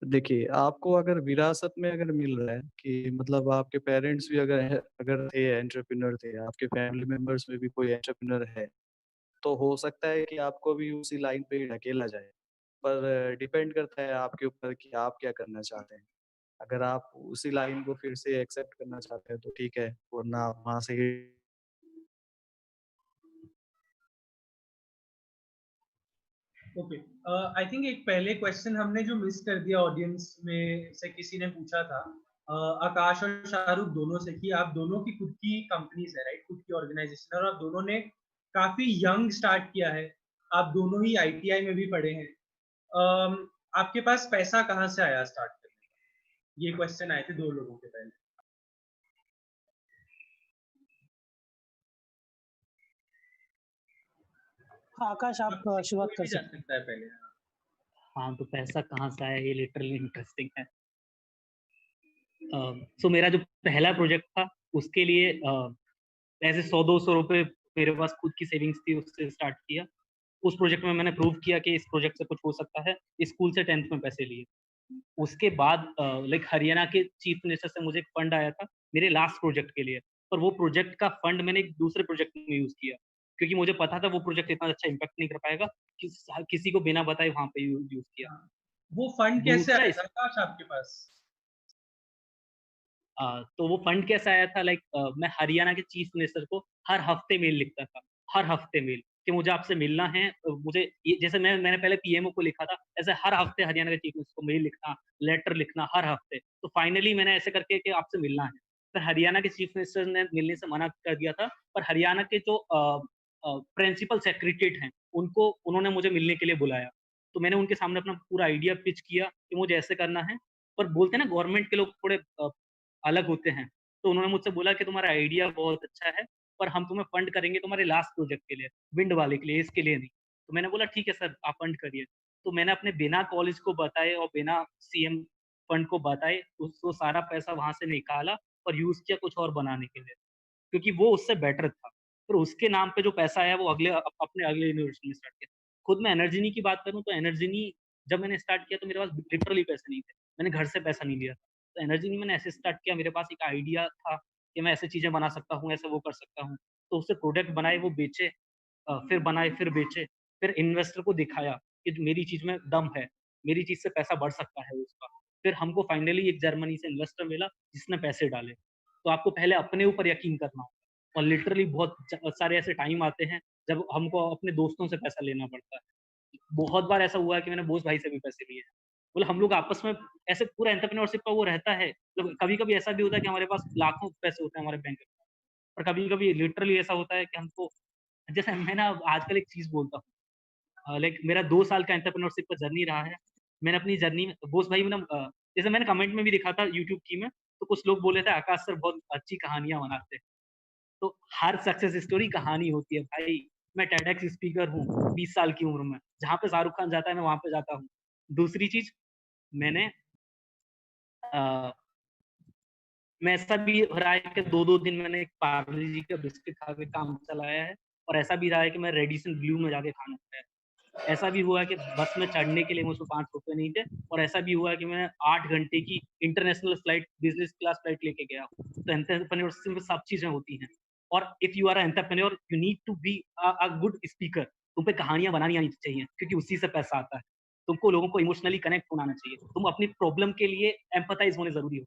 देखिए, आपको अगर विरासत में अगर मिल रहा है कि मतलब आपके पेरेंट्स भी अगर थे एंटरप्रेन्योर थे, आपके फैमिली मेंबर्स में भी कोई एंटरप्रेन्योर है, तो हो सकता है कि आपको भी उसी लाइन पे ही ढकेला जाए। पर डिपेंड करता है आपके ऊपर कि आप क्या करना चाहते हैं। अगर आप उसी लाइन को फिर से एक्सेप्ट करना चाहते हैं तो ठीक है, वरना वहाँ से ही ओके, आई थिंक एक पहले क्वेश्चन हमने जो मिस कर दिया ऑडियंस में से किसी ने पूछा था, आकाश और शाहरुख दोनों से, कि आप दोनों की खुद की कंपनीज है, राइट, खुद की ऑर्गेनाइजेशन, और आप दोनों ने काफी यंग स्टार्ट किया है, आप दोनों ही आईटीआई में भी पढ़े हैं। आपके पास पैसा कहाँ से आया स्टार्ट करने का? ये क्वेश्चन आए थे दो लोगों के पहले। हाँ, आकाश आप शुरुआत कोई कर भी जा सकते हैं। सकता है पहले। हाँ, तो पैसा कहाँ से आया ये लिटरली इंटरेस्टिंग है। सो मेरा जो पहला प्रोजेक्ट था उसके लिए ऐसे 100-200 रुपए मेरे पास खुद की सेविंग्स थी, उससे स्टार्ट किया। उस प्रोजेक्ट में मैंने प्रूव किया कि इस प्रोजेक्ट से कुछ हो सकता है। स्कूल से 10th में पैसे लिए। उसके बाद लाइक हरियाणा के चीफ मिनिस्टर से मुझे एक फंड आया था मेरे लास्ट प्रोजेक्ट के लिए, पर वो प्रोजेक्ट का फंड मैंने एक दूसरे प्रोजेक्ट में यूज़ किया, क्योंकि मुझे पता था वो प्रोजेक्ट इतना अच्छा इम्पैक्ट नहीं कर पाएगा, किसी को बिना बताए वहाँ पे यूज़ किया। हाँ, वो फंड कैसे दूसरा आया था आकाश आपके पास? तो वो फंड कैसा आया था, लाइक मैं हरियाणा के चीफ मिनिस्टर को हर हफ्ते मेल लिखता था, हर हफ्ते मेल कि मुझे आपसे मिलना है। मुझे ये जैसे मैंने पहले पीएमओ को लिखा था, ऐसे हर हफ्ते हरियाणा के चीफ मिनिस्टर को मेल लिखना, लेटर लिखना हर हफ्ते। तो फाइनली मैंने ऐसे करके कि आपसे मिलना है। फिर हरियाणा के चीफ मिनिस्टर ने मिलने से मना कर दिया था, पर हरियाणा के जो प्रिंसिपल सेक्रेटरीट हैं, उन्होंने मुझे मिलने के लिए बुलाया। तो मैंने उनके सामने अपना पूरा आइडिया पिच किया कि मुझे ऐसे करना है। पर बोलते हैं ना गवर्नमेंट के लोग थोड़े अलग होते हैं। तो उन्होंने मुझसे बोला कि तुम्हारा आइडिया बहुत अच्छा है, पर हम तुम्हें फंड करेंगे तुम्हारे लास्ट प्रोजेक्ट के लिए, विंड वाले के लिए, इसके लिए नहीं। तो मैंने बोला ठीक है सर, आप फंड करिए। तो मैंने अपने बिना कॉलेज को बताए और बिना सीएम फंड को बताए, उसको सारा पैसा वहाँ से निकाला और यूज़ किया कुछ और बनाने के लिए, क्योंकि वो उससे बेटर था। फिर उसके नाम पे जो पैसा आया वो अपने अगले यूनिवर्सिटी में स्टार्ट किया। खुद मैं एनर्जिनी की बात करूँ तो एनर्जिनी जब मैंने स्टार्ट किया तो मेरे पास लिटरली पैसे नहीं थे। मैंने घर से पैसा नहीं लिया था। तो एनर्जिनी मैंने ऐसे स्टार्ट किया, मेरे पास एक आइडिया था कि मैं ऐसी चीज़ें बना सकता हूँ, ऐसे वो कर सकता हूँ। तो उससे प्रोडक्ट बनाए, वो बेचे, फिर बनाए, फिर बेचे, फिर इन्वेस्टर को दिखाया कि मेरी चीज़ में दम है, मेरी चीज़ से पैसा बढ़ सकता है उसका। फिर हमको फाइनली एक जर्मनी से इन्वेस्टर मिला जिसने पैसे डाले। तो आपको पहले अपने ऊपर यकीन करना होगा और लिटरली बहुत सारे ऐसे टाइम आते हैं जब हमको अपने दोस्तों से पैसा लेना पड़ता है। बहुत बार ऐसा हुआ है कि मैंने बोस भाई से भी पैसे लिए हैं। मतलब हम लोग आपस में ऐसे पूरा एंटरप्रेन्योरशिप का वो रहता है। मतलब कभी-कभी ऐसा भी होता है कि हमारे पास लाखों पैसे होते हैं हमारे बैंक में, और कभी-कभी लिटरली ऐसा होता है कि हमको, जैसे मैं ना आजकल एक चीज़ बोलता हूँ, लाइक मेरा 2 साल का एंटरप्रेन्योरशिप का जर्नी रहा है। मैंने अपनी जर्नी में बोस भाई मतलब जैसे मैंने कमेंट में भी लिखा था यूट्यूब की में, तो कुछ लोग बोले थे आकाश सर बहुत अच्छी कहानियाँ बनाते हैं। तो हर सक्सेस स्टोरी कहानी होती है भाई। मैं टेडएक्स स्पीकर हूँ 20 साल की उम्र में, जहाँ पे शाहरुख खान जाता है मैं वहाँ पे जाता हूँ। दूसरी चीज़, मैंने अ, मैं ऐसा भी रहा है कि 2-2 दिन मैंने एक पार्ले जी का बिस्किट खा के काम चलाया है, और ऐसा भी रहा है कि मैं रेडिसन ब्लू में जाके खाना खाया है। ऐसा भी हुआ है कि बस में चढ़ने के लिए मुझको ₹5 नहीं थे, और ऐसा भी हुआ है कि मैं 8 घंटे की international flight, business class flight लेके गया हूँ। तो एंटरप्रेन्योरशिप में सब चीज़ें होती हैं, और if you are a entrepreneur you need to be a good speaker. तुम पे कहानियाँ बनानी आनी चाहिए, क्योंकि उसी से पैसा आता है। तुमको लोगों को इमोशनली कनेक्ट होना आना चाहिए। तुम अपनी प्रॉब्लम के लिए एम्पैथाइज़ होने ज़रूरी हो।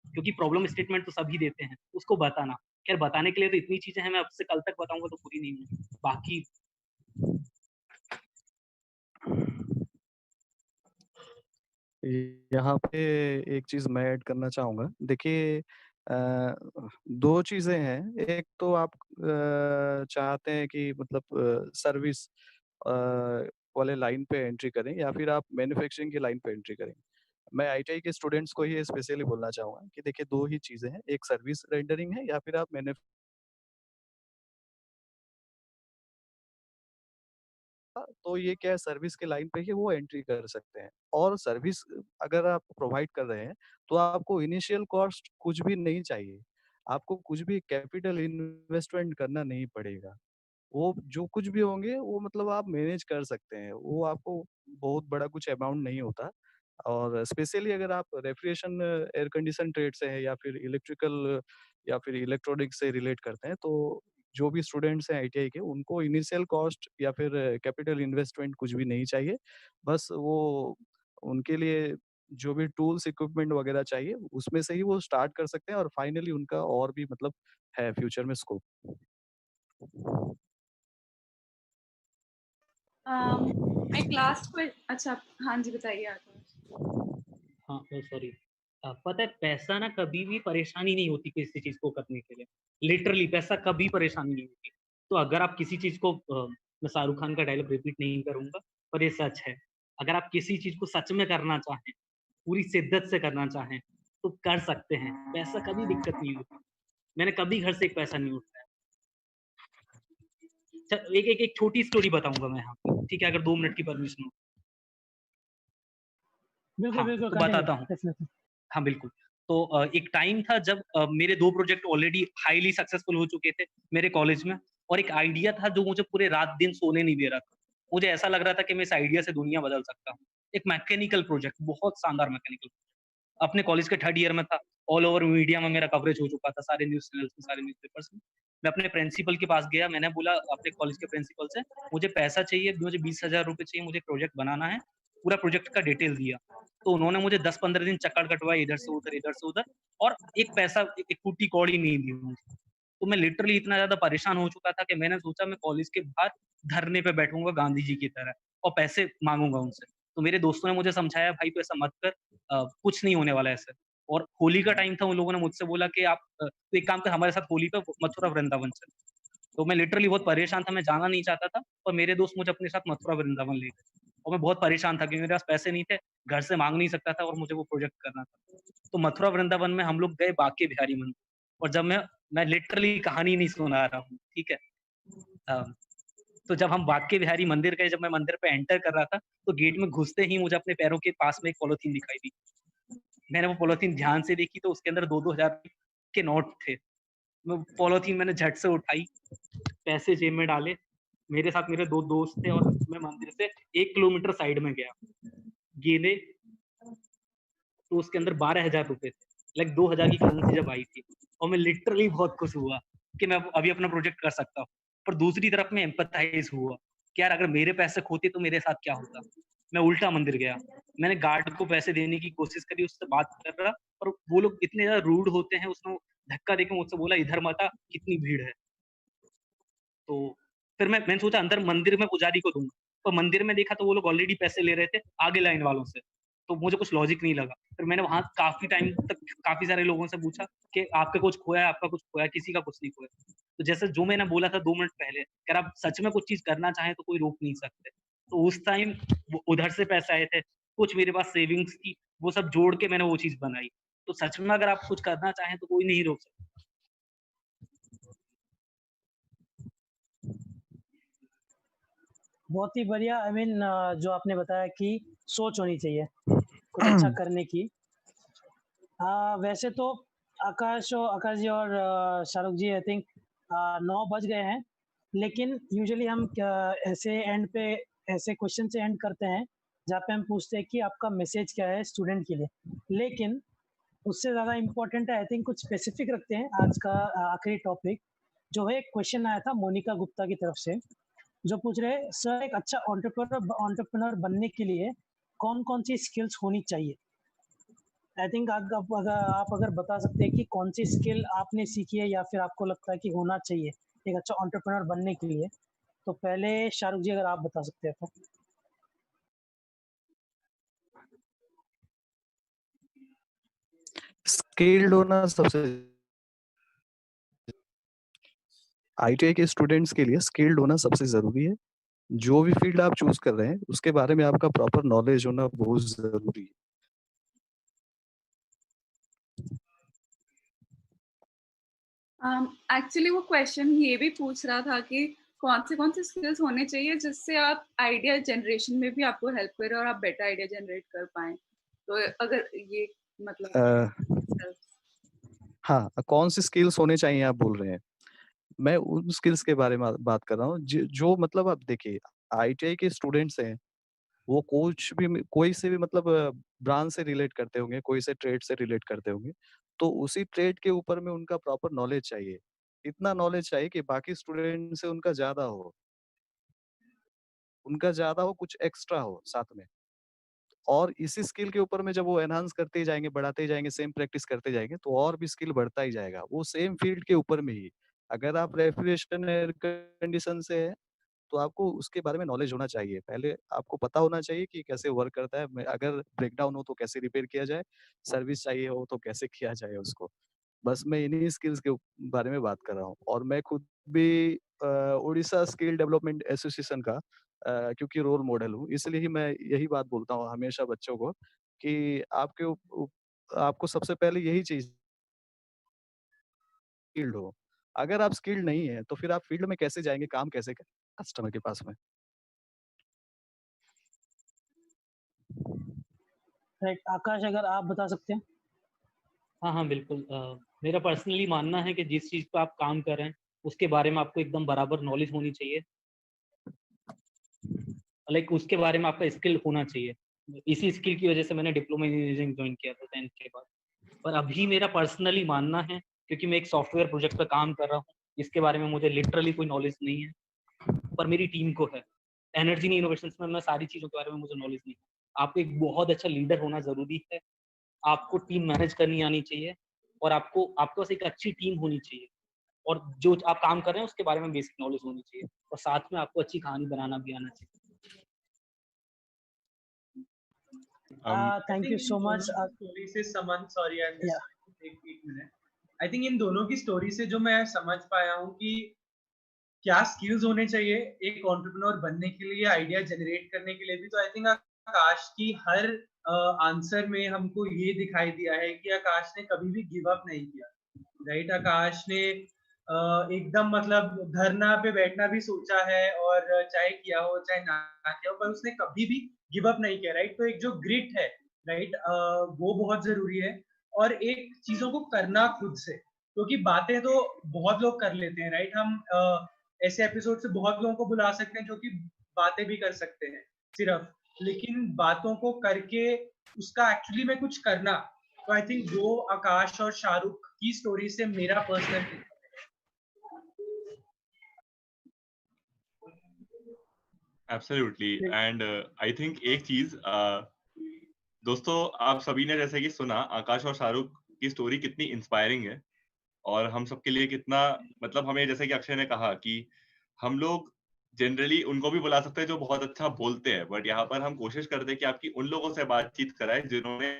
क्योंकि प्रॉब्लम स्टेटमेंट तो सभी देते हैं, उसको बताना। खैर बताने के लिए तो इतनी चीजें हैं, मैं आपसे कल तक बताऊंगा तो पूरी नहीं होगी। बाकी यहाँ पे एक चीज़ मैं ऐड करना चाहूँगा। देखिए 2 चीज़ें हैं। एक तो आप चाहते हैं कि मतलब सर्विस वाले लाइन पे एंट्री करें या फिर आप मैन्युफैक्चरिंग की लाइन पे एंट्री करें। मैं आईटीआई के स्टूडेंट्स को ये स्पेशली बोलना चाहूँगा कि देखिए 2 ही चीज़ें हैं, एक सर्विस रेंडरिंग है या फिर आप तो ये क्या है सर्विस के लाइन पे ही वो एंट्री कर सकते हैं और सर्विस अगर आप प्रोवाइड कर रहे हैं, तो आपको इनिशियल कॉस्ट कुछ भी नहीं चाहिए। आपको कुछ भी कैपिटल इन्वेस्टमेंट करना नहीं पड़ेगा। वो जो कुछ भी होंगे वो मतलब आप मैनेज कर सकते हैं। वो आपको बहुत बड़ा कुछ अमाउंट नहीं होता और स्पेशली अगर आप रेफ्रिजरेशन एयर कंडीशन ट्रेड से हैं या फिर इलेक्ट्रिकल या फिर इलेक्ट्रॉनिक्स से रिलेट करते हैं, तो जो भी स्टूडेंट्स हैं आईटीआई के उनको इनिशियल कॉस्ट या फिर कैपिटल इन्वेस्टमेंट कुछ भी नहीं चाहिए। बस वो उनके लिए जो भी टूल्स इक्विपमेंट वगैरह चाहिए उसमें से ही वो स्टार्ट कर सकते हैं और फाइनली उनका और भी मतलब है फ्यूचर में स्कोप। एक लास्ट क्वेश्चन। अच्छा, हाँ जी बताइए आकाश। हाँ सॉरी, पता है पैसा ना कभी भी परेशानी नहीं होती किसी चीज को करने के लिए। लिटरली पैसा कभी परेशानी नहीं होती। तो अगर आप किसी चीज को मैं शाहरुख खान का डायलॉग रिपीट नहीं करूंगा, पर ये सच है। अगर आप किसी चीज को सच में करना चाहें, पूरी शिद्दत से करना चाहें, तो कर सकते हैं। पैसा कभी दिक्कत नहीं होती। मैंने कभी घर से एक पैसा नहीं उठाया। एक छोटी स्टोरी बताऊंगा मैं यहाँ पे, ठीक है, अगर 2 मिनट की परमिशन हो। बिल्कुल हाँ बिल्कुल तो कंटिन्यू बताता हूँ। डेफिनेटली। हाँ बिल्कुल। तो एक टाइम था जब मेरे 2 प्रोजेक्ट ऑलरेडी हाईली सक्सेसफुल हो चुके थे मेरे कॉलेज में, और एक आइडिया था जो मुझे पूरे रात दिन सोने नहीं दे रहा था। मुझे ऐसा लग रहा था कि मैं इस आइडिया से दुनिया बदल सकता हूँ। एक मैकेनिकल प्रोजेक्ट, बहुत शानदार मैकेनिकल। अपने कॉलेज के 3rd ईयर में था। ऑल ओवर मीडिया में मेरा कवरेज हो चुका था, सारे न्यूज़ चैनल्स में, सारे न्यूज़पेपर्स में। मैं अपने प्रिंसिपल के पास गया, मैंने बोला अपने कॉलेज के प्रिंसिपल से, मुझे पैसा चाहिए, मुझे 20,000 रुपए चाहिए, मुझे प्रोजेक्ट बनाना है। पूरा प्रोजेक्ट का डिटेल दिया। तो उन्होंने मुझे 10-15 दिन चक्कर कटवाए, इधर से उधर, और एक पैसा, एक फूटी कौड़ी नहीं दी मुझे। तो मैं लिटरली इतना ज़्यादा परेशान हो चुका था कि मैंने सोचा मैं कॉलेज के बाहर धरने पे बैठूँगा गांधी जी की तरह और पैसे माँगूँगा उनसे। तो मेरे दोस्तों ने मुझे समझाया, भाई तू ऐसा मत कर, कुछ नहीं होने वाला है ऐसे। और होली का टाइम था, उन लोगों ने मुझसे बोला कि आप तू एक काम कर, हमारे साथ होली पे मथुरा वृंदावन चल। तो मैं लिटरली बहुत परेशान था, मैं जाना नहीं चाहता था, और मेरे दोस्त मुझे अपने साथ मथुरा वृंदावन ले गए। और मैं बहुत परेशान था क्योंकि मेरे पास पैसे नहीं थे, घर से माँग नहीं सकता था, और मुझे वो प्रोजेक्ट करना था। तो मथुरा वृंदावन में हम लोग गए बांके बिहारी मंदिर, और जब मैं लिटरली कहानी नहीं सुना रहा हूँ, ठीक है। अ, तो जब हम बांके बिहारी मंदिर गए, जब मैं मंदिर पे एंटर कर रहा था, तो गेट में घुसते ही मुझे अपने पैरों के पास में एक पॉलीथीन दिखाई दी। मैंने वो पॉलीथीन ध्यान से देखी, तो उसके अंदर 2-2 हज़ार के नोट थे। वो पॉलीथीन मैंने झट से उठाई, पैसे जेब में डाले। मेरे साथ मेरे 2 दोस्त थे, और मैं मंदिर से 1 किलोमीटर साइड में गया। गेंदे, तो उसके अंदर 12,000 रुपए थे। लाइक 2,000 की करेंसी जब आई थी, और मैं लिटरली बहुत खुश हुआ कि मैं अभी अपना प्रोजेक्ट कर सकता हूँ। पर दूसरी तरफ मैं एम्पैथाइज़ हुआ कि यार अगर मेरे पैसे खोते तो मेरे साथ क्या होता? मैं उल्टा मंदिर गया। मैंने गार्ड को पैसे देने की कोशिश करी, उससे बात कर रहा, और वो लोग इतने ज़्यादा रूड होते हैं, उसने धक्का देके मुझसे बोला, "इधर मत आ, कितनी भीड़ है।" तो फिर मैंने सोचा अंदर मंदिर में पुजारी को दूँगा, पर मंदिर में देखा तो वो लोग ऑलरेडी पैसे ले रहे थे आगे लाइन वालों से, तो मुझे कुछ लॉजिक नहीं लगा। फिर मैंने वहाँ काफ़ी टाइम तक काफ़ी सारे लोगों से पूछा कि आपका कुछ खोया है, आपका कुछ खोया है? किसी का कुछ नहीं खोया। तो जैसे जो मैंने बोला था 2 मिनट पहले, अगर आप सच में कुछ चीज़ करना चाहें तो कोई रोक नहीं सकते। तो उस टाइम वो उधर से पैसे आए थे, कुछ मेरे पास सेविंग्स थी, वो सब जोड़ के मैंने वो चीज़ बनाई। तो सच में अगर आप कुछ करना चाहें तो कोई नहीं रोक सकता। बहुत ही बढ़िया। आई मीन जो आपने बताया कि सोच होनी चाहिए कुछ अच्छा करने की। वैसे तो आकाश जी और शाहरुख जी आई थिंक 9 बज गए हैं, लेकिन यूजुअली हम ऐसे एंड पे ऐसे क्वेश्चन से एंड करते हैं जहाँ पे हम पूछते हैं कि आपका मैसेज क्या है स्टूडेंट के लिए। लेकिन उससे ज़्यादा इम्पोर्टेंट है आई थिंक कुछ स्पेसिफिक रखते हैं आज का आखिरी टॉपिक, जो है एक क्वेश्चन आया था मोनिका गुप्ता की तरफ से, जो पूछ रहे हैं सर एक अच्छा एंटरप्रेन्योर बनने के लिए कौन कौन सी स्किल्स होनी चाहिए। आई थिंक अगर बता सकते हैं कि कौन सी स्किल आपने सीखी है या फिर आपको लगता है कि होना चाहिए एक अच्छा एंटरप्रेन्योर बनने के लिए, तो पहले शाहरुख जी अगर आप बता सकते हैं तो। स्किल्ड होना सबसे आईटीआई के स्टूडेंट्स के लिए स्किल्ड होना सबसे जरूरी है। जो भी फील्ड आप चूज कर रहे हैं उसके बारे में आपका प्रॉपर नॉलेज होना बहुत जरूरी है। एक्चुअली वो क्वेश्चन ये भी पूछ रहा था कि कौन से स्किल्स होने चाहिए जिससे आप आइडिया जनरेशन में भी आपको हेल्प करे और आप बेटर आइडिया जनरेट कर पाए। तो अगर ये मतलब हाँ, कौन सी स्किल्स होने चाहिए आप बोल रहे हैं। मैं उन स्किल्स के बारे में बात कर रहा हूँ जो मतलब आप देखिए आईटीआई के स्टूडेंट्स हैं, वो कोई से भी मतलब ब्रांच से रिलेट करते होंगे, कोई से ट्रेड से रिलेट करते होंगे, तो उसी ट्रेड के ऊपर में उनका प्रॉपर नॉलेज चाहिए। इतना नॉलेज चाहिए कि बाकी स्टूडेंट से उनका ज्यादा हो, कुछ एक्स्ट्रा हो साथ में। और इसी स्किल के ऊपर में जब वो एनहांस करते ही जाएंगे, बढ़ाते ही जाएंगे, सेम प्रैक्टिस करते जाएंगे, तो और भी स्किल बढ़ता ही जाएगा वो सेम फील्ड के ऊपर में ही। अगर आप रेफ्रिजरेशन एयर कंडीशन से है तो आपको उसके बारे में नॉलेज होना चाहिए। पहले आपको पता होना चाहिए कि कैसे वर्क करता है, अगर ब्रेकडाउन हो तो कैसे रिपेयर किया जाए, सर्विस चाहिए हो तो कैसे किया जाए उसको। बस मैं इन्हीं स्किल्स के बारे में बात कर रहा हूँ। और मैं खुद भी उड़ीसा स्किल डेवलपमेंट एसोसिएशन का क्योंकि रोल मॉडल हूँ, इसलिए ही मैं यही बात बोलता हूँ हमेशा बच्चों को कि आपको सबसे पहले यही चीज स्किल्ड हो। अगर आप स्किल्ड नहीं है तो फिर आप फील्ड में कैसे जाएंगे, काम कैसे करेंगे कस्टमर के पास में। राइट, आकाश अगर आप बता सकते हैं। हाँ हाँ बिल्कुल। मेरा पर्सनली मानना है कि जिस चीज़ पे आप काम कर रहे हैं उसके बारे में आपको एकदम बराबर नॉलेज होनी चाहिए, लाइक उसके बारे में आपका स्किल होना चाहिए। इसी स्किल की वजह से मैंने डिप्लोमा इंजीनियरिंग ज्वाइन किया था 10th के बाद। पर अभी मेरा पर्सनली मानना है, क्योंकि मैं एक सॉफ्टवेयर प्रोजेक्ट पे काम कर रहा हूँ जिसके बारे में मुझे लिटरली कोई नॉलेज नहीं है, पर मेरी टीम को है। एनर्जी इनोवेशंस में मैं सारी चीज़ों के बारे में मुझे नॉलेज नहीं है। आपको एक बहुत अच्छा लीडर होना ज़रूरी है, आपको टीम मैनेज करनी आनी चाहिए, और आपके पास एक अच्छी टीम होनी चाहिए, और जो आप काम कर रहे हैं उसके बारे में बेसिक नॉलेज होनी चाहिए, और साथ में आपको अच्छी कहानी बनाना भी आना चाहिए। Thank you so much. Story से समन सॉरी आई मिस एक मिनट। आई थिंक इन दोनों की स्टोरी से जो मैं समझ पाया हूँ कि क्या स्किल्स होने चाहिए एक एंटरप्रेन्योर बनने के लिए, आइडिया जनरेट करने के लिए भी। तो आई थिंक आकाश की हर आंसर में हमको ये दिखाई दिया है कि आकाश ने कभी भी गिव अप नहीं किया। राइट, आकाश ने एकदम मतलब धरना पे बैठना भी सोचा है, और चाहे किया हो चाहे ना किया हो, पर उसने कभी भी गिव अप नहीं किया। राइट, तो एक जो ग्रिट है, राइट, वो बहुत जरूरी है। और एक चीजों को करना खुद से, क्योंकि बातें तो बहुत लोग कर लेते हैं। राइट, हम ऐसे एपिसोड से बहुत लोगों को बुला सकते हैं जो कि बातें भी कर सकते हैं सिर्फ, लेकिन बातों को करके उसका एक्चुअली में कुछ करना। तो आई थिंक वो आकाश और शाहरुख की स्टोरी से मेरा personal absolutely. And I think एक चीज दोस्तों, आप सभी ने जैसे कि सुना आकाश और शाहरुख की स्टोरी कितनी इंस्पायरिंग है, और हम सबके लिए कितना, मतलब हमें जैसे कि अक्षय ने कहा कि हम लोग जनरली उनको भी बुला सकते हैं जो बहुत अच्छा बोलते हैं, बट यहाँ पर हम कोशिश करते हैं कि आपकी उन लोगों से बातचीत कराए जिन्होंने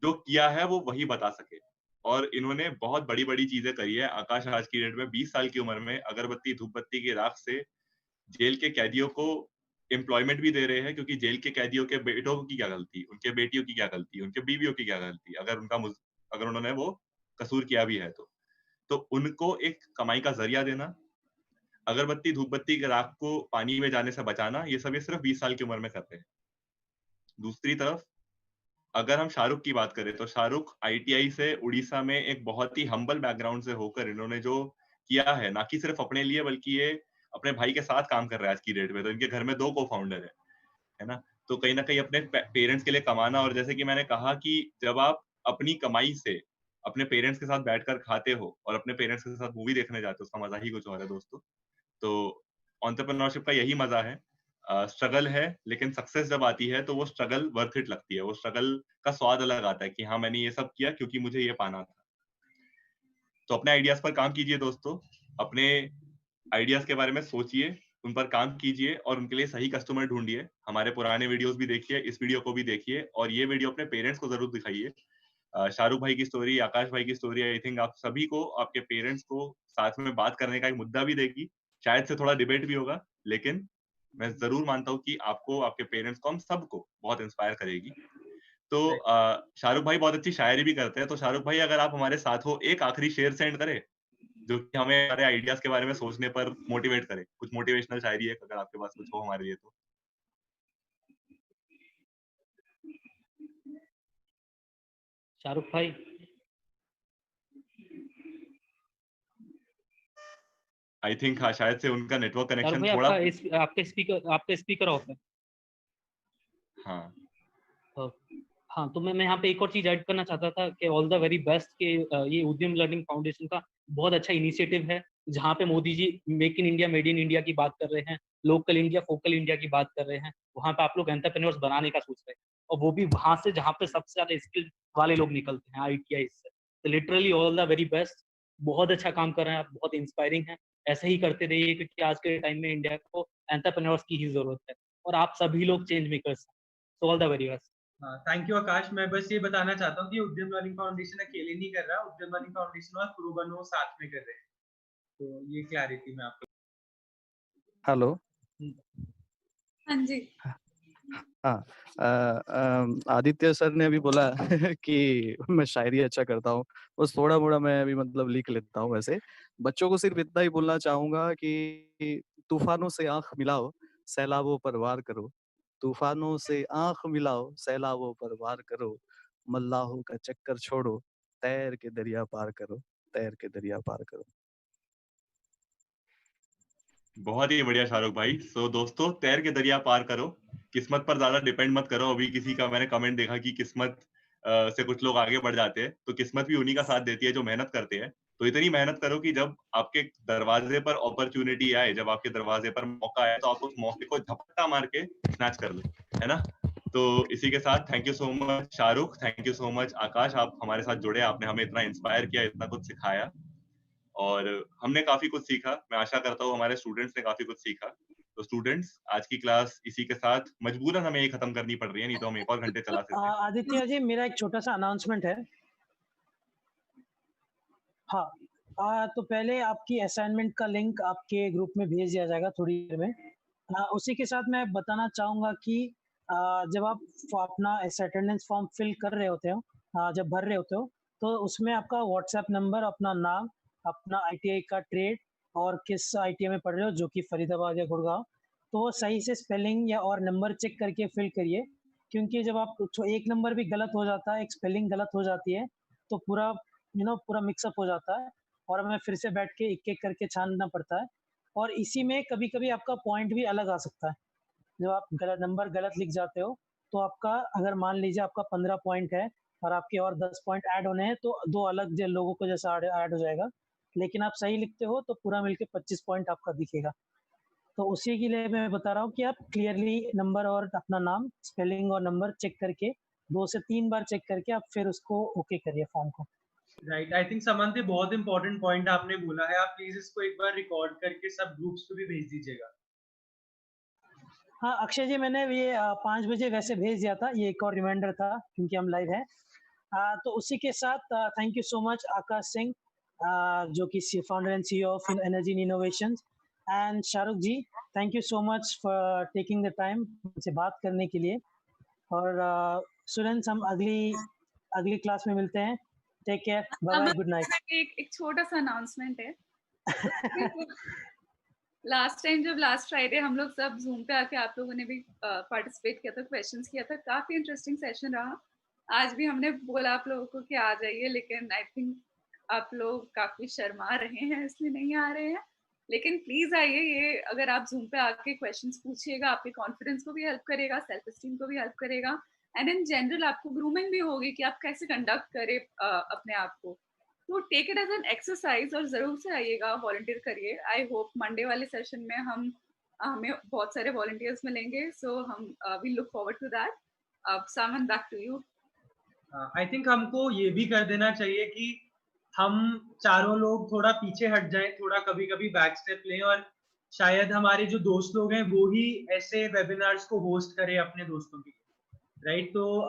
जो किया है वो वही बता सके। और इन्होंने बहुत बड़ी बड़ी चीजें करी है। आकाश आज की डेट में 20 साल की उम्र में अगरबत्ती धूपबत्ती की राख से जेल के कैदियों को एम्प्लॉयमेंट भी दे रहे हैं, क्योंकि जेल के कैदियों के बेटों की क्या गलती, उनके बेटियों की क्या गलती, उनके बीवियों की क्या गलती, अगर उन्होंने वो कसूर किया भी है तो उनको एक कमाई का जरिया देना, अगरबत्ती धूपबत्ती के राख को पानी में जाने से बचाना, ये सब ये सिर्फ 20 साल की उम्र में करते हैं। दूसरी तरफ अगर हम शाहरुख की बात करें तो शाहरुख आईटीआई से उड़ीसा में एक बहुत ही हम्बल बैकग्राउंड से होकर इन्होंने जो किया है, ना कि सिर्फ अपने लिए बल्कि ये अपने भाई के साथ काम कर रहा है आज की डेट में। तो इनके घर में 2 को-फाउंडर है ना? तो कहीं न कहीं अपने पेरेंट्स के लिए कमाना, और जैसे कि मैंने कहा कि जब आप अपनी कमाई से अपने पेरेंट्स के साथ बैठकर खाते हो और अपने पेरेंट्स के साथ मूवी देखने जाते हो, उसका मजा ही कुछ और है दोस्तों। तो एंटरप्रेन्योरशिप का यही मजा है। स्ट्रगल है, लेकिन सक्सेस जब आती है तो वो स्ट्रगल वर्थ इट लगती है, वो स्ट्रगल का स्वाद अलग आता है कि हाँ मैंने ये सब किया क्योंकि मुझे ये पाना था। तो अपने आइडियाज पर काम कीजिए दोस्तों, अपने आइडियाज के बारे में सोचिए, उन पर काम कीजिए और उनके लिए सही कस्टमर ढूंढिए। हमारे पुराने वीडियोस भी देखिए, इस वीडियो को भी देखिए और ये वीडियो अपने पेरेंट्स को जरूर दिखाइए। शाहरुख भाई की स्टोरी, आकाश भाई की स्टोरी आई थिंक आप सभी को, आपके पेरेंट्स को साथ में बात करने का एक मुद्दा भी देगी, शायद से थोड़ा डिबेट भी होगा, लेकिन मैं जरूर मानता हूँ कि आपको, आपके पेरेंट्स को, हम सबको बहुत इंस्पायर करेगी। तो शाहरुख भाई बहुत अच्छी शायरी भी करते हैं, तो शाहरुख भाई अगर आप हमारे साथ हो, एक आखिरी शेर सेंड करें जो कि हमें हमारे आइडियाज के बारे में सोचने पर मोटिवेट करे। कुछ मोटिवेशनल शायरी है अगर आपके पास कुछ हो हमारे लिए तो। शाहरुख भाई आई थिंक हाँ, शायद से उनका नेटवर्क शाहरुख कनेक्शन भाई थोड़ा आपका स्पीकर ऑफ है। हाँ हाँ, तो मैं यहाँ पे एक और चीज ऐड करना चाहता था कि ऑल द वेरी बेस्ट के ये उद्यम लर्निंग फाउंडेशन का बहुत अच्छा इनिशिएटिव है, जहाँ पे Modi ji make in India, made in India की बात कर रहे हैं, लोकल इंडिया, फोकल इंडिया की बात कर रहे हैं। वहाँ पे आप लोग एंटरप्रेन्योर्स बनाने का सोच रहे हैं, और वो भी वहाँ से जहाँ पे सबसे ज्यादा स्किल वाले लोग निकलते हैं, ITI से। तो literally all the very best, बहुत अच्छा काम कर रहे हैं आप, बहुत इंस्पायरिंग है। ऐसे ही करते रहिए, क्योंकि आज के टाइम में इंडिया को एंटरप्रेन्योर्स की ही जरूरत है, और आप सभी लोग चेंज मेकर्स हैं। So all the very best. Thank you Aakash. मैं बस ये बताना चाहता हूँ कि उद्यम लर्निंग फाउंडेशन अकेले नहीं कर रहा, उद्यम लर्निंग फाउंडेशन और प्रो बनो साथ में कर रहे हैं, तो ये क्लैरिटी मैं आपको। हेलो। हाँ जी। हाँ, आदित्य सर ने अभी बोला कि मैं शायरी अच्छा करता हूँ, बस थोड़ा मोड़ा मैं अभी मतलब लिख लेता हूँ। वैसे बच्चों को सिर्फ इतना ही बोलना चाहूंगा कि तूफानों से आंख मिलाओ, सैलाबों पर वार करो। तूफानों से आंख मिलाओ, सैलाबों पर वार करो। मल्लाहों का चक्कर छोड़ो, तैर के दरिया पार करो, तैर के दरिया पार करो। बहुत ही बढ़िया शाहरुख भाई। सो दोस्तों, तैर के दरिया पार करो, किस्मत पर ज्यादा डिपेंड मत करो। अभी किसी का मैंने कमेंट देखा कि किस्मत से कुछ लोग आगे बढ़ जाते हैं, तो किस्मत भी उन्हीं का साथ देती है जो मेहनत करते हैं। तो इतनी मेहनत करो कि जब आपके दरवाजे पर अपॉर्चुनिटी आए, जब आपके दरवाजे पर मौका आए, तो आप उस मौके को झपट्टा मार के स्नैच कर लो, है ना। तो इसी के साथ thank you so much Shahrukh, thank you so much Aakash, आप हमारे साथ जुड़े, आपने हमें इतना इंस्पायर किया, इतना कुछ सिखाया और हमने काफी कुछ सीखा। मैं आशा करता हूँ हमारे स्टूडेंट्स ने काफी कुछ सीखा। तो स्टूडेंट्स, आज की क्लास इसी के साथ मजबूरन हमें ये खत्म करनी पड़ रही है, नहीं तो हम एक और घंटे चला सकते हैं। आदित्य जी, मेरा एक छोटा सा अनाउंसमेंट है। हाँ, तो पहले आपकी असाइनमेंट का लिंक आपके ग्रुप में भेज दिया जाएगा थोड़ी देर में। उसी के साथ मैं बताना चाहूँगा कि जब आप अपना अटेंडेंस फॉर्म फिल कर रहे होते हो, जब भर रहे होते हो, तो उसमें आपका व्हाट्सएप नंबर, अपना नाम, अपना ITI का ट्रेड और किस ITI में पढ़ रहे हो, जो कि फरीदाबाद या गुड़गांव, तो वो सही से स्पेलिंग या और नंबर चेक करके फिल करिए। क्योंकि जब आप एक नंबर भी गलत हो जाता है, एक स्पेलिंग गलत हो जाती है, तो पूरा पूरा मिक्सअप हो जाता है और हमें फिर से बैठ के एक-एक करके छानना पड़ता है। और इसी में कभी-कभी आपका पॉइंट भी अलग आ सकता है। जब आप गलत नंबर गलत लिख जाते हो, तो आपका, अगर मान लीजिए आपका 15 पॉइंट है और आपके और 10 पॉइंट ऐड होने हैं, तो 2 अलग लोगों को जैसा ऐड हो जाएगा। लेकिन आप सही लिखते हो तो पूरा मिलके 25 पॉइंट आपका दिखेगा। तो उसी के लिए मैं बता रहा हूँ कि आप क्लियरली नंबर और अपना नाम, स्पेलिंग और नंबर चेक करके 2 से 3 बार चेक करके आप फिर उसको ओके करिए फॉर्म को। राइट, आई थिंक समंत, बहुत इंपॉर्टेंट पॉइंट आपने बोला है। आप प्लीज इसको एक बार रिकॉर्ड करके सब ग्रुप्स पे भी भेज दीजिएगा। हाँ, अक्षय जी, मैंने ये 5 बजे वैसे भेज दिया था, ये एक और रिमाइंडर था क्योंकि हम लाइव हैं। तो उसी के साथ thank you so much Akash Singh, जो कि founder and CEO of energy innovations, and Shahrukh ji, thank you so much for taking the time मुझसे बात करने के लिए। और स्टूडेंट्स, हम अगली क्लास में मिलते हैं। Take care, bye bye, good night. एक छोटा सा अनाउंसमेंट है। लास्ट टाइम जब लास्ट फ्राइडे हम लोग सब जूम पे आके आप लोगों ने भी पार्टिसिपेट किया था, क्वेश्चंस किया था, काफी इंटरेस्टिंग सेशन रहा। आज भी हमने बोला आप लोगों को कि आ जाइए, लेकिन आई थिंक आप लोग काफी शर्मा रहे हैं इसलिए नहीं आ रहे हैं। लेकिन प्लीज आइए, ये अगर आप जूम पे आके क्वेश्चंस पूछिएगा, आपके कॉन्फिडेंस को भी हेल्प करेगा, सेल्फ एस्टीम को भी हेल्प करेगा, एंड इन जनरल आपको ग्रूमिंग भी होगी कि आप कैसे कंडक्ट करें अपने आप को। तो take it as an exercise और जरूर से आइएगा, वॉलंटियर करिए। आई होप मंडे वाले सेशन में हम हमें बहुत सारे वॉलंटियर्स मिलेंगे, सो हम we look forward to that. अब Saman, back to you. I think हमको ये भी कर देना चाहिए कि हम चारों लोग थोड़ा पीछे हट जाएं, थोड़ा कभी कभी बैक स्टेप लें, और शायद हमारे जो दोस्त लोग हैं वो ही ऐसे वेबिनार्स को होस्ट करें अपने दोस्तों के, राइट? तो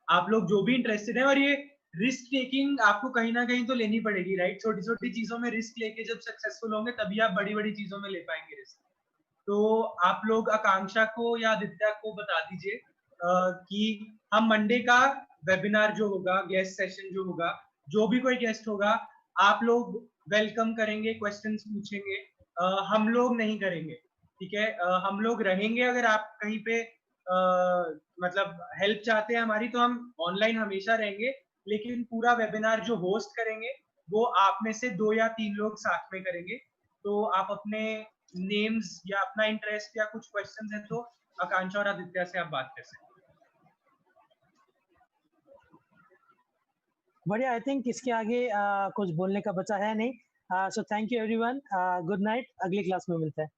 आप लोग जो भी इंटरेस्टेड हैं, और ये रिस्क टेकिंग आपको कहीं ना कहीं तो लेनी पड़ेगी, राइट? छोटी छोटी चीजों में रिस्क लेके जब सक्सेसफुल होंगे तभी आप बड़ी बड़ी चीजों में ले पाएंगे रिस्क। तो आप लोग आकांक्षा को या आदित्य को बता दीजिए कि हम मंडे का वेबिनार जो होगा, गेस्ट सेशन जो होगा, जो भी कोई गेस्ट होगा, आप लोग वेलकम करेंगे, क्वेश्चंस पूछेंगे, हम लोग नहीं करेंगे, ठीक है? हम लोग रहेंगे। अगर आप कहीं पे मतलब हेल्प चाहते हैं हमारी, तो हम ऑनलाइन हमेशा रहेंगे, लेकिन पूरा वेबिनार जो होस्ट करेंगे वो आप में से 2 या 3 लोग साथ में करेंगे। तो आप अपने नेम्स या अपना इंटरेस्ट या कुछ क्वेश्चंस है तो आकांक्षा और आदित्य से आप बात कर सकते हैं। बढ़िया। आई थिंक इसके आगे कुछ बोलने का बचा है नहीं। So thank you everyone, good night, अगली क्लास में मिलते हैं।